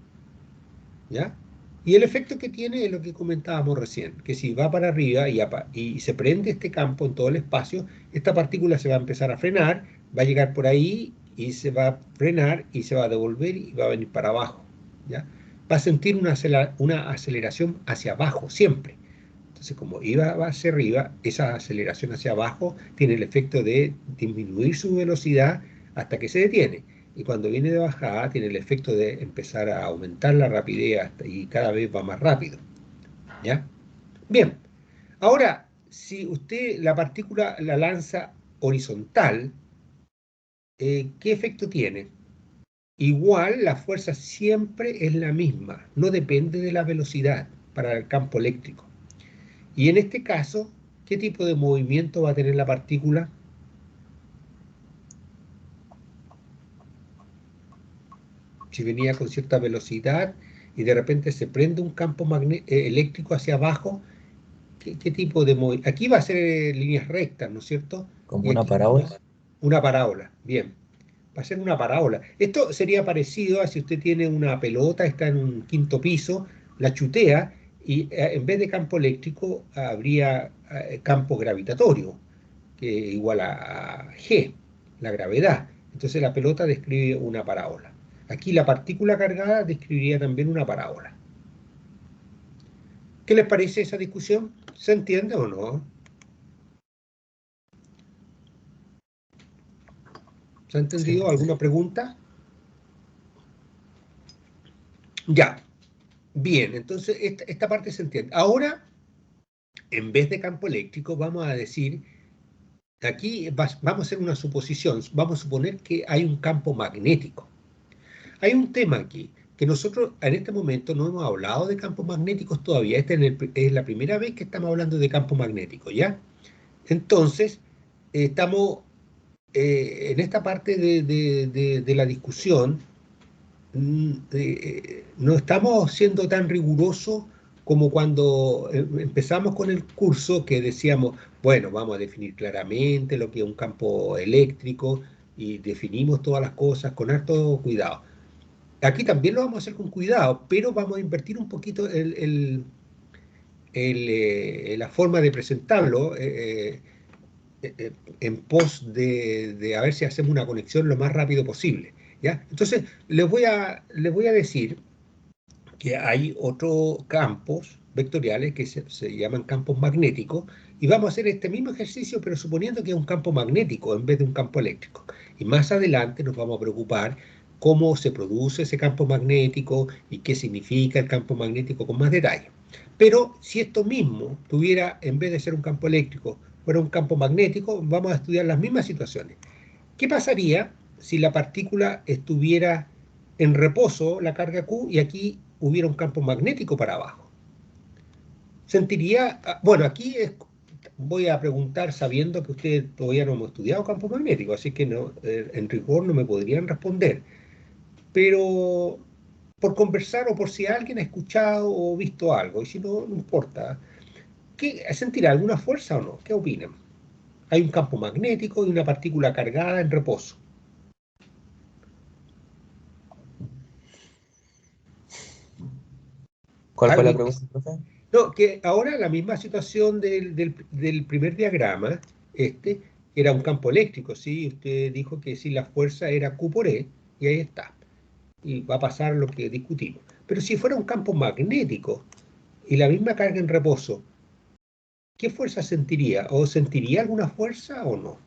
¿ya? Y el efecto que tiene es lo que comentábamos recién, que si va para arriba y se prende este campo en todo el espacio, esta partícula se va a empezar a frenar, va a llegar por ahí y se va a frenar y se va a devolver y va a venir para abajo, ¿ya? Va a sentir una aceleración hacia abajo siempre. Entonces, como va hacia arriba, esa aceleración hacia abajo tiene el efecto de disminuir su velocidad hasta que se detiene. Y cuando viene de bajada, tiene el efecto de empezar a aumentar la rapidez y cada vez va más rápido. ¿Ya? Bien. Ahora, si usted la partícula la lanza horizontal, ¿qué efecto tiene? Igual la fuerza siempre es la misma, no depende de la velocidad para el campo eléctrico. Y en este caso, ¿qué tipo de movimiento va a tener la partícula? Si venía con cierta velocidad y de repente se prende un campo eléctrico hacia abajo, ¿qué tipo de movimiento? Aquí va a ser líneas rectas, ¿no es cierto? Como Y una aquí parábola. una parábola, bien. Va a ser una parábola. Esto sería parecido a si usted tiene una pelota, está en un quinto piso, la chutea y en vez de campo eléctrico habría campo gravitatorio, que es igual a G, la gravedad. Entonces la pelota describe una parábola. Aquí la partícula cargada describiría también una parábola. ¿Qué les parece esa discusión? ¿Se entiende o no? ¿Se ha entendido? Sí. ¿Alguna pregunta? Ya. Bien, entonces esta parte se entiende. Ahora, en vez de campo eléctrico, vamos a decir aquí vamos a hacer una suposición, vamos a suponer que hay un campo magnético. Hay un tema aquí, que nosotros en este momento no hemos hablado de campos magnéticos todavía, esta es la primera vez que estamos hablando de campo magnético, ¿ya? Entonces, estamos en esta parte de la discusión, no estamos siendo tan rigurosos como cuando empezamos con el curso, que decíamos, bueno, vamos a definir claramente lo que es un campo eléctrico y definimos todas las cosas con harto cuidado. Aquí también lo vamos a hacer con cuidado, pero vamos a invertir un poquito la forma de presentarlo en pos de a ver si hacemos una conexión lo más rápido posible, ¿ya? Entonces, les voy a decir que hay otros campos vectoriales que se llaman campos magnéticos, y vamos a hacer este mismo ejercicio, pero suponiendo que es un campo magnético en vez de un campo eléctrico. Y más adelante nos vamos a preocupar cómo se produce ese campo magnético y qué significa el campo magnético con más detalle. Pero si esto mismo tuviera, en vez de ser un campo eléctrico, fuera un campo magnético, vamos a estudiar las mismas situaciones. ¿Qué pasaría si la partícula estuviera en reposo, la carga Q, y aquí hubiera un campo magnético para abajo? Sentiría, bueno, aquí voy a preguntar sabiendo que ustedes todavía no hemos estudiado campo magnético, así que no, en rigor no me podrían responder, pero por conversar o por si alguien ha escuchado o visto algo, y si no, no importa, ¿sentirá alguna fuerza o no? ¿Qué opinan? Hay un campo magnético y una partícula cargada en reposo. ¿Cuál fue la ¿Alguien? pregunta, profe? No, que ahora la misma situación del primer diagrama, era un campo eléctrico, ¿sí? Usted dijo que si la fuerza era Q por E, y ahí está. Y va a pasar lo que discutimos. Pero si fuera un campo magnético y la misma carga en reposo, ¿qué fuerza sentiría? ¿O sentiría alguna fuerza o no?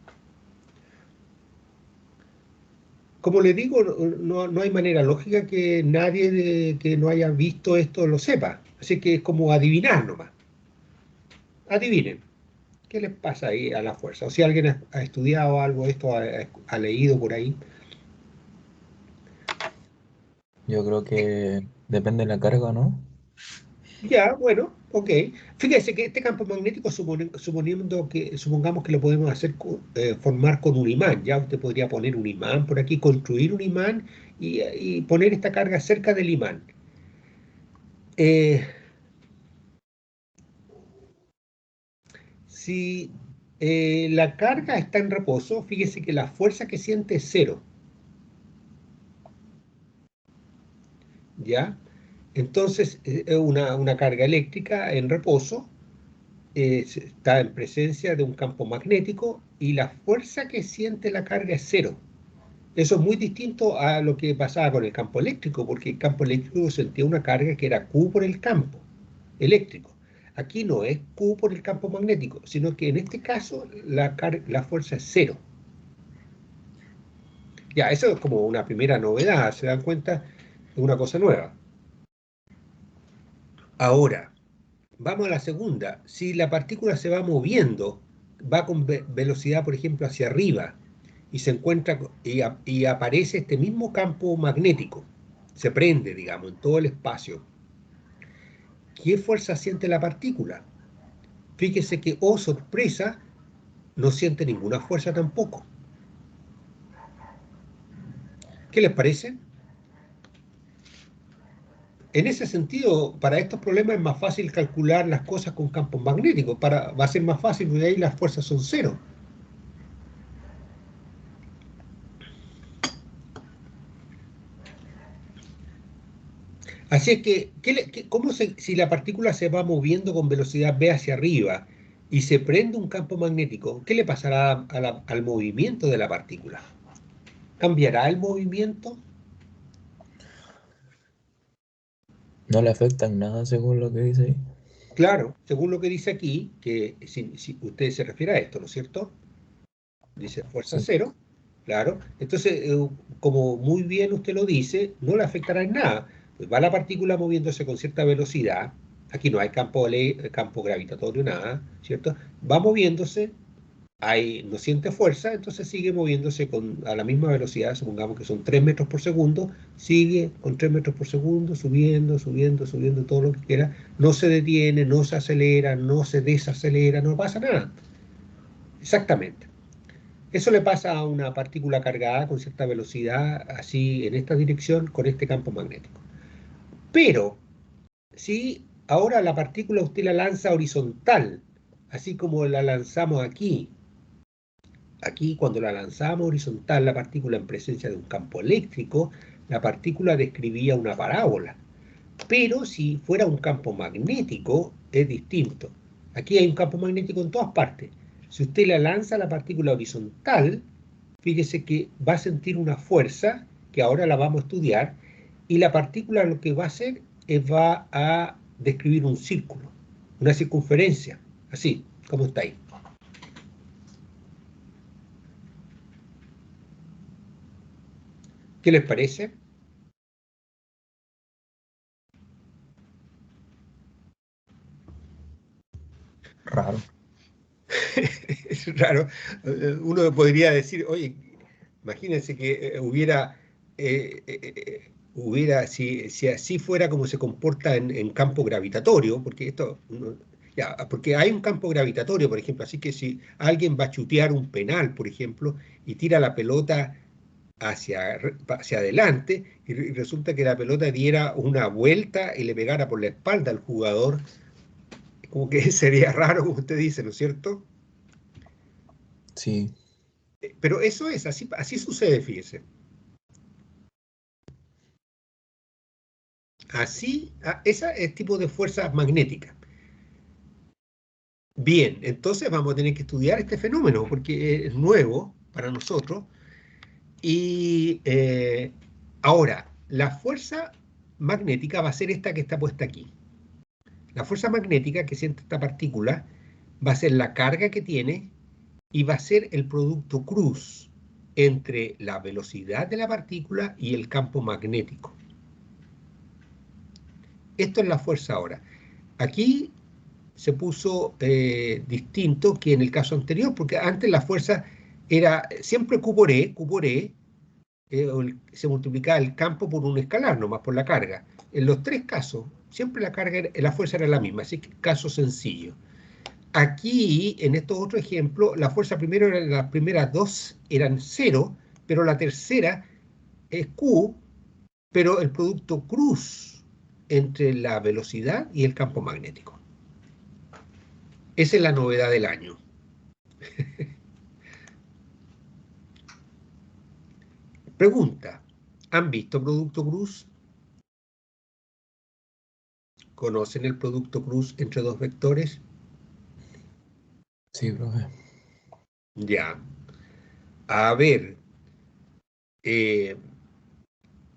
Como le digo, no hay manera lógica que nadie que no haya visto esto lo sepa. Así que es como adivinar nomás. Adivinen. ¿Qué les pasa ahí a la fuerza? O si alguien ha estudiado algo, esto ha leído por ahí. Yo creo que depende de la carga, ¿no? Ya, bueno, ok. Fíjese que este campo magnético, supongamos que lo podemos hacer formar con un imán. Ya usted podría poner un imán por aquí, construir un imán y poner esta carga cerca del imán. Eh, si la carga está en reposo, fíjese que la fuerza que siente es cero. ¿Ya? Entonces, una carga eléctrica en reposo está en presencia de un campo magnético y la fuerza que siente la carga es cero. Eso es muy distinto a lo que pasaba con el campo eléctrico, porque el campo eléctrico sentía una carga que era Q por el campo eléctrico. Aquí no es Q por el campo magnético, sino que en este caso la fuerza es cero. Ya, eso es como una primera novedad, ¿se dan cuenta? Es una cosa nueva. Ahora, vamos a la segunda. Si la partícula se va moviendo, va con velocidad, por ejemplo, hacia arriba, y se encuentra y aparece este mismo campo magnético, se prende, digamos, en todo el espacio, ¿qué fuerza siente la partícula? Fíjese que, oh sorpresa, no siente ninguna fuerza tampoco. ¿Qué les parece? En ese sentido, para estos problemas es más fácil calcular las cosas con campos magnéticos. Va a ser más fácil porque ahí las fuerzas son cero. Así es que, si la partícula se va moviendo con velocidad v hacia arriba y se prende un campo magnético, ¿qué le pasará al movimiento de la partícula? ¿Cambiará el movimiento? No le afecta en nada según lo que dice ahí. Claro, según lo que dice aquí, que si usted se refiere a esto, ¿no es cierto? Dice fuerza Sí. cero, claro. Entonces, como muy bien usted lo dice, no le afectará en nada. Pues va la partícula moviéndose con cierta velocidad. Aquí no hay campo gravitatorio, nada, ¿cierto? Va moviéndose no siente fuerza, entonces sigue moviéndose a la misma velocidad, supongamos que son 3 metros por segundo, sigue con 3 metros por segundo, subiendo, subiendo, subiendo, todo lo que quiera, no se detiene, no se acelera, no se desacelera, no pasa nada. Exactamente. Eso le pasa a una partícula cargada con cierta velocidad, así en esta dirección, con este campo magnético. Pero, si ahora la partícula usted la lanza horizontal, así como la lanzamos aquí, cuando la lanzamos horizontal, la partícula en presencia de un campo eléctrico, la partícula describía una parábola. Pero si fuera un campo magnético, es distinto. Aquí hay un campo magnético en todas partes. Si usted la lanza a la partícula horizontal, fíjese que va a sentir una fuerza, que ahora la vamos a estudiar, y la partícula lo que va a hacer es va a describir un círculo, una circunferencia, así, como está ahí. ¿Qué les parece? Raro. Es raro. Uno podría decir, oye, imagínense que si así fuera como se comporta en campo gravitatorio, porque porque hay un campo gravitatorio, por ejemplo, así que si alguien va a chutear un penal, por ejemplo, y tira la pelota hacia adelante, y resulta que la pelota diera una vuelta y le pegara por la espalda al jugador, como que sería raro, como usted dice, ¿no es cierto? Sí. Pero eso es, así sucede, fíjese. Ese es tipo de fuerza magnética. Bien, entonces vamos a tener que estudiar este fenómeno porque es nuevo para nosotros. Y ahora, la fuerza magnética va a ser esta que está puesta aquí. La fuerza magnética que siente esta partícula va a ser la carga que tiene y va a ser el producto cruz entre la velocidad de la partícula y el campo magnético. Esto es la fuerza ahora. Aquí se puso distinto que en el caso anterior, porque antes la fuerza era siempre Q por E, se multiplicaba el campo por un escalar, nomás por la carga. En los tres casos, siempre la fuerza era la misma, así que caso sencillo. Aquí, en estos otros ejemplos, la fuerza primero, las primeras dos eran 0, pero la tercera es Q, pero el producto cruz entre la velocidad y el campo magnético. Esa es la novedad del año. Pregunta, ¿han visto producto cruz? ¿Conocen el producto cruz entre dos vectores? Sí, profe. Ya. A ver, eh,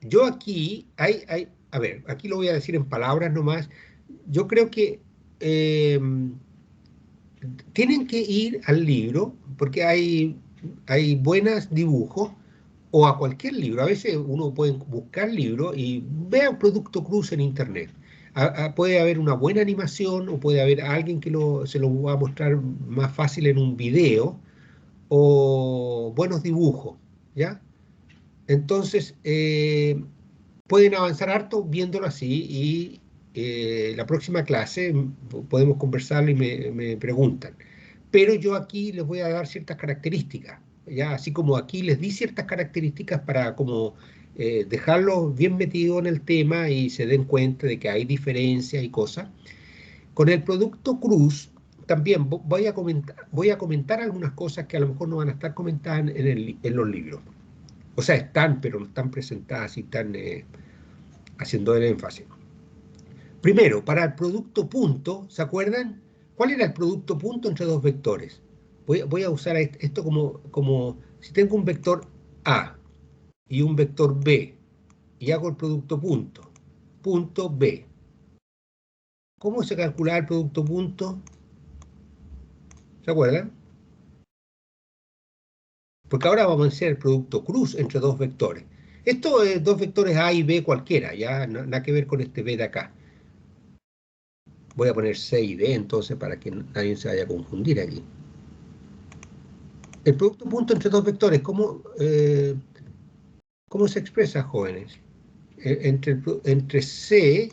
yo aquí, a ver, aquí lo voy a decir en palabras nomás. Yo creo que eh, tienen que ir al libro, porque hay buenos dibujos, o a cualquier libro. A veces uno puede buscar libros y vea Producto Cruz en internet. Puede haber una buena animación, o puede haber alguien que se lo va a mostrar más fácil en un video, o buenos dibujos, ¿ya? Entonces, pueden avanzar harto viéndolo así, y la próxima clase podemos conversarlo y me preguntan. Pero yo aquí les voy a dar ciertas características, ya así como aquí les di ciertas características para como dejarlos bien metidos en el tema y se den cuenta de que hay diferencias y cosas. Con el producto cruz también voy a comentar algunas cosas que a lo mejor no van a estar comentadas en los libros. O sea, están, pero no están presentadas y están haciendo el énfasis. Primero, para el producto punto, ¿se acuerdan? ¿Cuál era el producto punto entre dos vectores? Voy a usar esto como si tengo un vector A y un vector B y hago el producto punto B. ¿Cómo se calcula el producto punto? ¿Se acuerdan? Porque ahora vamos a hacer el producto cruz entre dos vectores. Esto es dos vectores A y B cualquiera, ya nada que ver con este B de acá. Voy a poner C y D entonces para que nadie se vaya a confundir aquí. El producto punto entre dos vectores, ¿cómo se expresa, jóvenes? Entre C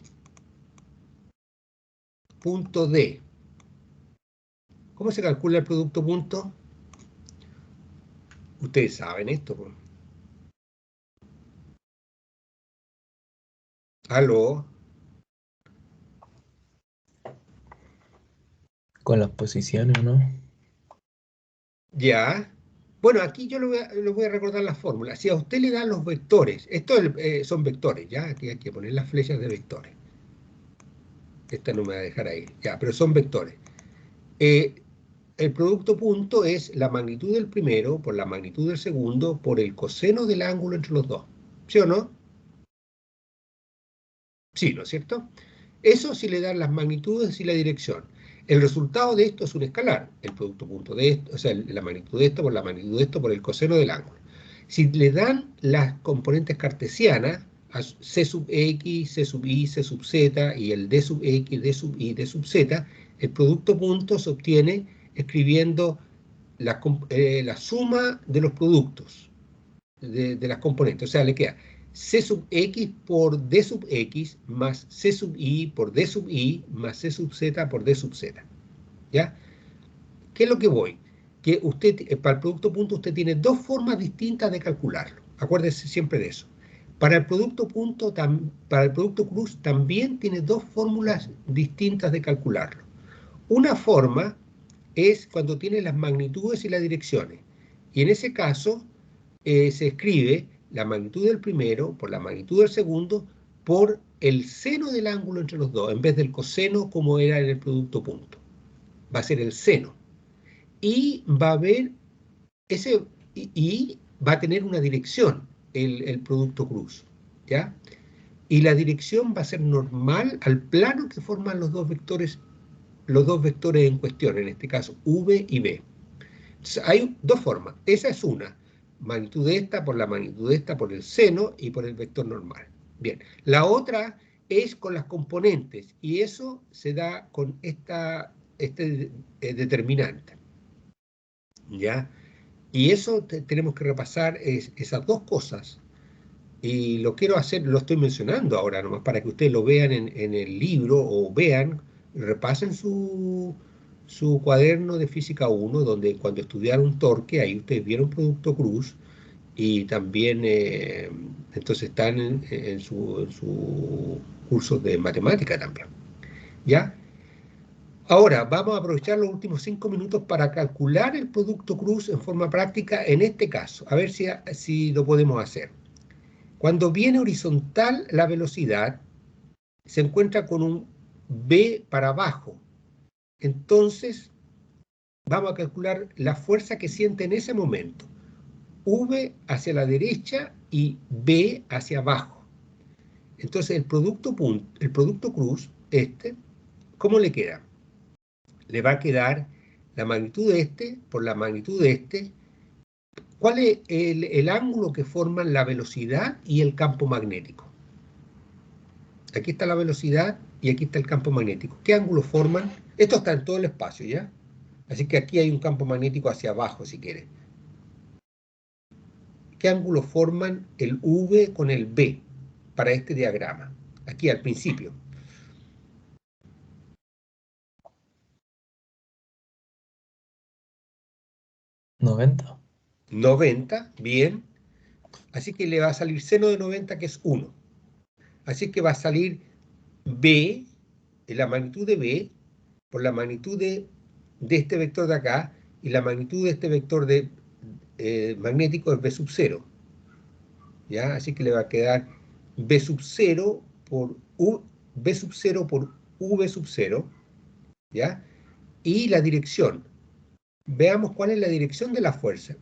punto D. ¿Cómo se calcula el producto punto? Ustedes saben esto, ¿no? ¿Aló? Con las posiciones, ¿o no? Ya. Bueno, aquí yo le voy a recordar la fórmula. Si a usted le dan los vectores, estos son vectores, ¿ya? Aquí hay que poner las flechas de vectores. Esta no me va a dejar ahí, ya, pero son vectores. El producto punto es la magnitud del primero por la magnitud del segundo por el coseno del ángulo entre los dos. ¿Sí o no? Sí, ¿no es cierto? Eso si le dan las magnitudes y la dirección. El resultado de esto es un escalar, el producto punto de esto, o sea, la magnitud de esto por la magnitud de esto por el coseno del ángulo. Si le dan las componentes cartesianas, c sub x, c sub y, c sub z y el d sub x, d sub y, d sub z, el producto punto se obtiene escribiendo la suma de los productos de las componentes. O sea, le queda c sub x por d sub x más c sub y por d sub y más c sub z por d sub z. ¿Ya? ¿Qué es lo que voy? Que usted, para el producto punto, usted tiene dos formas distintas de calcularlo. Acuérdese siempre de eso. Para el producto punto, para el producto cruz, también tiene dos fórmulas distintas de calcularlo. Una forma es cuando tiene las magnitudes y las direcciones. Y en ese caso, se escribe la magnitud del primero por la magnitud del segundo por el seno del ángulo entre los dos, en vez del coseno como era en el producto punto. Va a ser el seno. Y va a haber y va a tener una dirección, el producto cruz. ¿Ya? Y la dirección va a ser normal al plano que forman los dos vectores en cuestión, en este caso V y B. Entonces, hay dos formas. Esa es una. Magnitud de esta por la magnitud de esta por el seno y por el vector normal. Bien. La otra es con las componentes y eso se da con este determinante. ¿Ya? Y eso tenemos que repasar esas dos cosas. Y lo quiero hacer, lo estoy mencionando ahora nomás para que ustedes lo vean en el libro o vean, repasen su cuaderno de física 1, donde cuando estudiaron torque, ahí ustedes vieron producto cruz y también entonces están en su curso de matemática también. ¿Ya? Ahora, vamos a aprovechar los últimos 5 minutos para calcular el producto cruz en forma práctica en este caso, a ver si lo podemos hacer. Cuando viene horizontal la velocidad, se encuentra con un v para abajo. Entonces, vamos a calcular la fuerza que siente en ese momento. V hacia la derecha y v hacia abajo. Entonces, el producto cruz, ¿cómo le queda? Le va a quedar la magnitud de este por la magnitud de este. ¿Cuál es el ángulo que forman la velocidad y el campo magnético? Aquí está la velocidad y aquí está el campo magnético. ¿Qué ángulo forman? Esto está en todo el espacio, ¿ya? Así que aquí hay un campo magnético hacia abajo, si quiere. ¿Qué ángulo forman el V con el B para este diagrama? Aquí al principio. 90. 90, bien. Así que le va a salir seno de 90, que es 1. Así que va a salir B, la magnitud de B, por la magnitud de este vector de acá, y la magnitud de este vector magnético es B sub 0. ¿Ya? Así que le va a quedar B sub 0 por B sub 0 por V sub 0, ¿ya? Y la dirección. Veamos cuál es la dirección de la fuerza.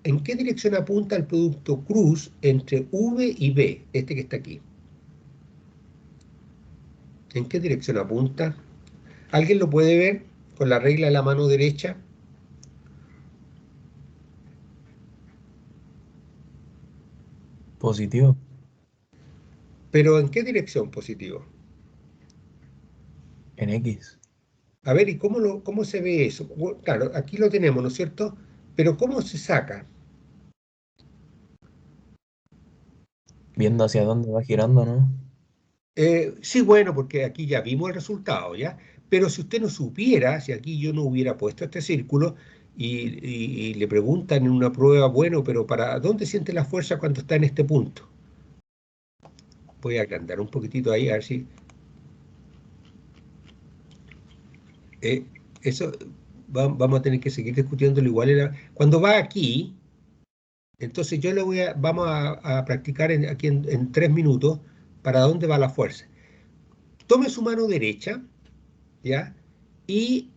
¿En qué dirección apunta el producto cruz entre V y B, este que está aquí? ¿En qué dirección apunta? ¿Alguien lo puede ver con la regla de la mano derecha? Positivo. ¿Pero en qué dirección positivo? En X. A ver, ¿y cómo se ve eso? Bueno, claro, aquí lo tenemos, ¿no es cierto? Pero ¿cómo se saca? Viendo hacia dónde va girando, ¿no? Sí, bueno, porque aquí ya vimos el resultado, ¿ya? Pero si usted no supiera, si aquí yo no hubiera puesto este círculo y le preguntan en una prueba, bueno, pero ¿para dónde siente la fuerza cuando está en este punto? Voy a agrandar un poquitito ahí, a ver si... eh, eso vamos a tener que seguir discutiéndolo igual. Cuando va aquí, entonces yo le vamos a practicar aquí en 3 minutos para dónde va la fuerza. Tome su mano derecha, ¿ya? Y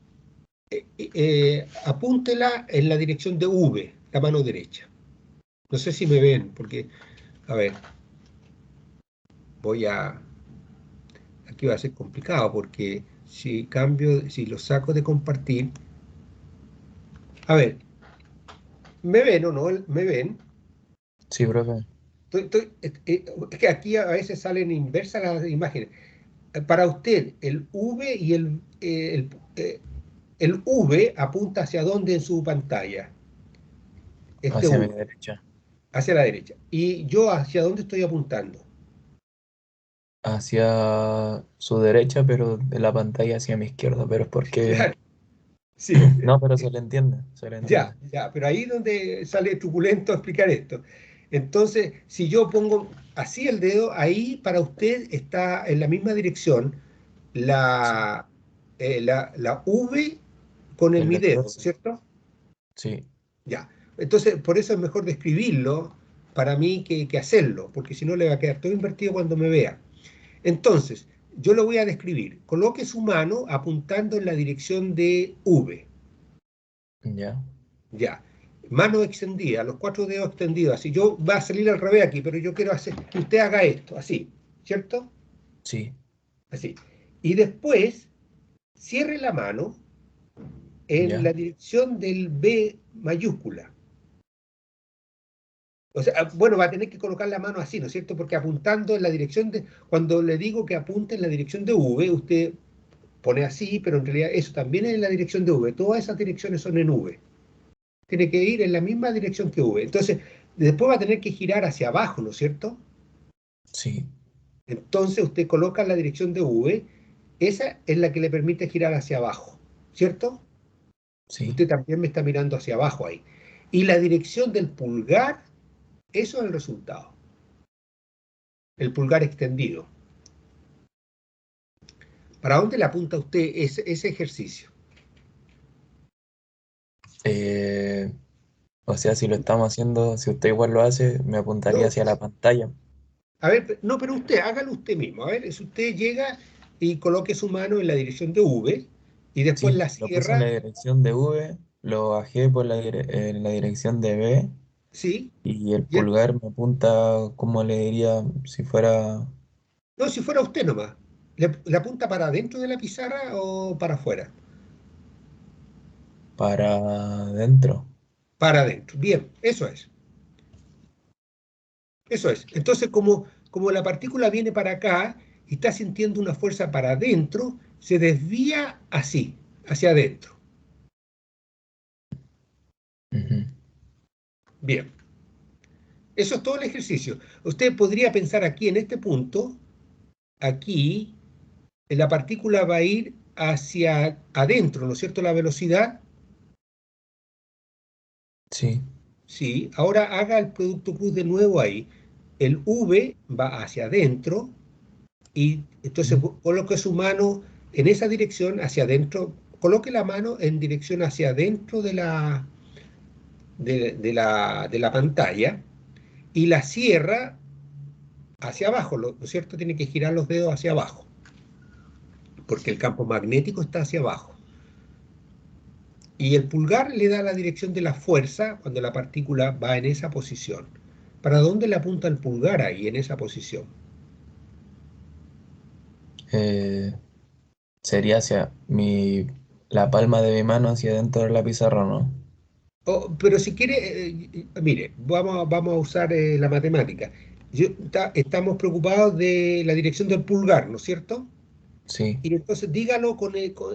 apúntela en la dirección de V, la mano derecha. No sé si me ven, porque, a ver, voy a... Aquí va a ser complicado, porque si cambio, si lo saco de compartir... A ver, ¿me ven o no? ¿Me ven? Sí, profe. Es que aquí a veces salen inversas las imágenes. Para usted, el V y el V apunta hacia dónde en su pantalla. Este Hacia mi V, derecha. hacia la derecha. Y yo hacia dónde estoy apuntando. Hacia su derecha, pero de la pantalla hacia mi izquierda. Pero es porque... Claro, sí, No, pero se le entiende. Se le entiende. ya, pero ahí es donde sale truculento explicar esto. Entonces, si yo pongo así el dedo, ahí para usted está en la misma dirección Sí. la V con El mi vector, dedo, sí. ¿cierto? Sí. Ya. Entonces, por eso es mejor describirlo para mí que hacerlo, porque si no le va a quedar todo invertido cuando me vea. Entonces, yo lo voy a describir. Coloque su mano apuntando en la dirección de V. Ya. Ya. Mano extendida, los 4 dedos extendidos. Así yo va a salir al revés aquí, pero yo quiero hacer que usted haga esto, así, ¿cierto? Sí. Así. Y después cierre la mano en Ya. la dirección del B mayúscula. O sea, bueno, va a tener que colocar la mano así, ¿no es cierto? Porque apuntando en la dirección de, cuando le digo que apunte en la dirección de V, usted pone así, pero en realidad eso también es en la dirección de V. Todas esas direcciones son en V. Tiene que ir en la misma dirección que V. Entonces, después va a tener que girar hacia abajo, ¿no es cierto? Sí. Entonces usted coloca la dirección de V, esa es la que le permite girar hacia abajo, ¿cierto? Sí. Usted también me está mirando hacia abajo ahí. Y la dirección del pulgar, eso es el resultado. El pulgar extendido. ¿Para dónde le apunta usted ese ejercicio? Eh, o sea, si lo estamos haciendo, si usted igual lo hace, me apuntaría No, hacia la pantalla. a ver, no, pero usted, hágalo usted mismo. A ver, si usted llega y coloque su mano en la dirección de V y después Sí, la lo puse en la cierra, dirección de V, lo bajé por en la dirección de B ¿sí? y el Y pulgar me apunta, como le diría, si fuera no, si fuera usted nomás. ¿Le apunta para adentro de la pizarra o para afuera? para adentro. Para adentro. Bien, eso es. Eso es. Entonces, como la partícula viene para acá y está sintiendo una fuerza para adentro, se desvía así, hacia adentro. Ujú. Bien. Eso es todo el ejercicio. Usted podría pensar aquí en este punto, aquí, la partícula va a ir hacia adentro, ¿no es cierto? La velocidad, Sí. sí. Ahora haga el producto cruz de nuevo ahí. El V va hacia adentro y entonces Mm. coloque su mano en esa dirección hacia adentro. Coloque la mano en dirección hacia adentro de la pantalla y la cierra hacia abajo, ¿no es cierto? Tiene que girar los dedos hacia abajo, porque el campo magnético está hacia abajo. Y el pulgar le da la dirección de la fuerza cuando la partícula va en esa posición. ¿Para dónde le apunta el pulgar ahí, en esa posición? Eh, sería hacia la palma de mi mano hacia adentro de la pizarra, ¿no? Pero si quiere, mire, vamos a usar la matemática. Estamos preocupados de la dirección del pulgar, ¿no es cierto? Sí. Y entonces dígalo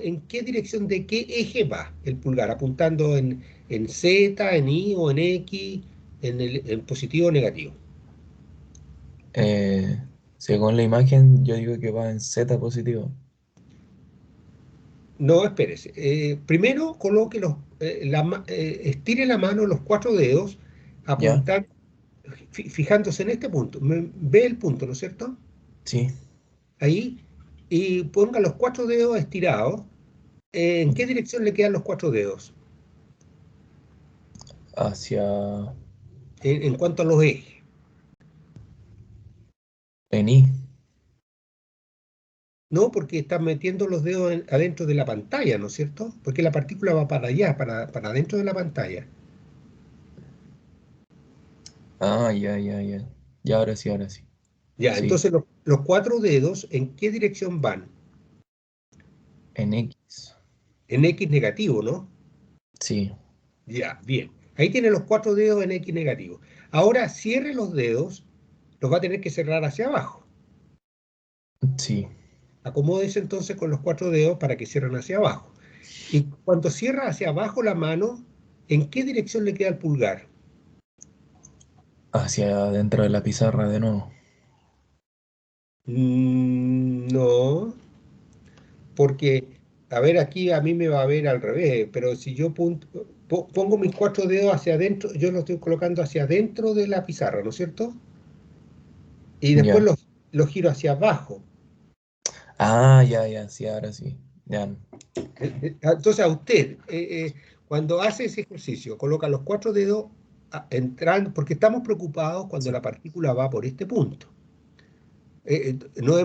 en qué dirección de qué eje va el pulgar, apuntando en Z, en Y o en X, en positivo o negativo. Eh, Según la imagen, yo digo que va en Z positivo. No, espérese. Primero coloque estire la mano, los 4 dedos, ¿Ya? apuntando, fijándose en este punto. Ve el punto, ¿no es cierto? Sí. Ahí, y ponga los 4 dedos estirados. ¿En qué dirección le quedan los 4 dedos? Hacia En cuanto a los ejes. en I. No, porque estás metiendo los dedos adentro de la pantalla, ¿no es cierto? Porque la partícula va para allá, para adentro de la pantalla. Ah, ya, ya, ya. Ya, ahora sí, ahora sí. Ya, Sí, entonces los 4 dedos, ¿en qué dirección van? en X. En X negativo, ¿no? Sí, Ya, bien. Ahí tiene los 4 dedos en X negativo. Ahora cierre los dedos, los va a tener que cerrar hacia abajo. sí. Acomódese entonces con los 4 dedos para que cierren hacia abajo. Y cuando cierra hacia abajo la mano, ¿en qué dirección le queda el pulgar? Hacia adentro de la pizarra de nuevo. No, porque, a ver, aquí a mí me va a ver al revés, pero si yo pongo mis 4 dedos hacia adentro, yo los estoy colocando hacia adentro de la pizarra, ¿no es cierto? Y después Ya. los giro hacia abajo. Ah, ya, ya, sí, ahora sí. Ya. Entonces a usted, cuando hace ese ejercicio, coloca los 4 dedos entrando, porque estamos preocupados cuando Sí. la partícula va por este punto. No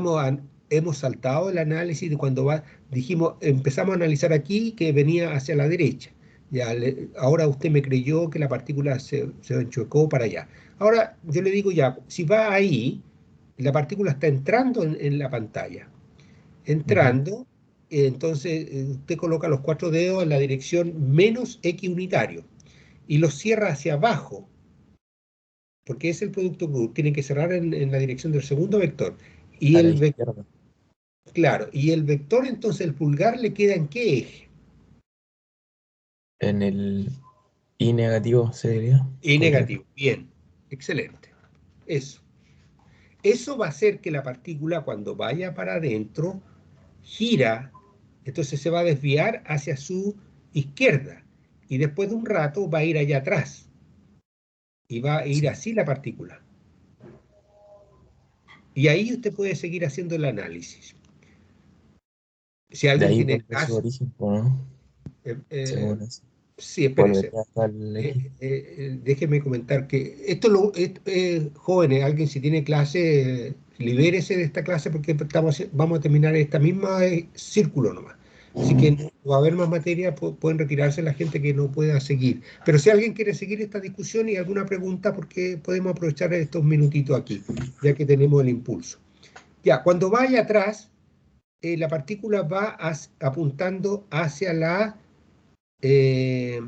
hemos saltado el análisis de cuando dijimos, empezamos a analizar aquí que venía hacia la derecha. Ya, ahora usted me creyó que la partícula se enchuecó para allá. Ahora yo le digo ya, si va ahí, la partícula está entrando en la pantalla. Ujú. Entrando, entonces usted coloca los 4 dedos en la dirección menos X unitario y los cierra hacia abajo, porque es el producto cruz, tiene que cerrar en la dirección del segundo vector. Y A la el izquierda. Claro, y el vector, entonces, el pulgar le queda ¿en qué eje? En el I negativo sería. Y Podría ser. negativo. Bien, excelente. Eso. Eso va a hacer que la partícula, cuando vaya para adentro, gira, entonces se va a desviar hacia su izquierda. Y después de un rato va a ir allá atrás. Y va a ir Sí. así la partícula. Y ahí usted puede seguir haciendo el análisis. Si De alguien ahí tiene vuelve a su clase, origen, po, ¿no? eh, eh, Según eso. sí, espérese. Volvería hasta el X. Déjeme comentar que jóvenes, alguien si tiene clase, libérese de esta clase porque vamos a terminar esta misma círculo nomás. Así que no va a haber más materia, pueden retirarse la gente que no pueda seguir. Pero si alguien quiere seguir esta discusión y alguna pregunta, porque podemos aprovechar estos minutitos aquí, ya que tenemos el impulso. Ya, cuando vaya atrás, la partícula va apuntando hacia la... eh,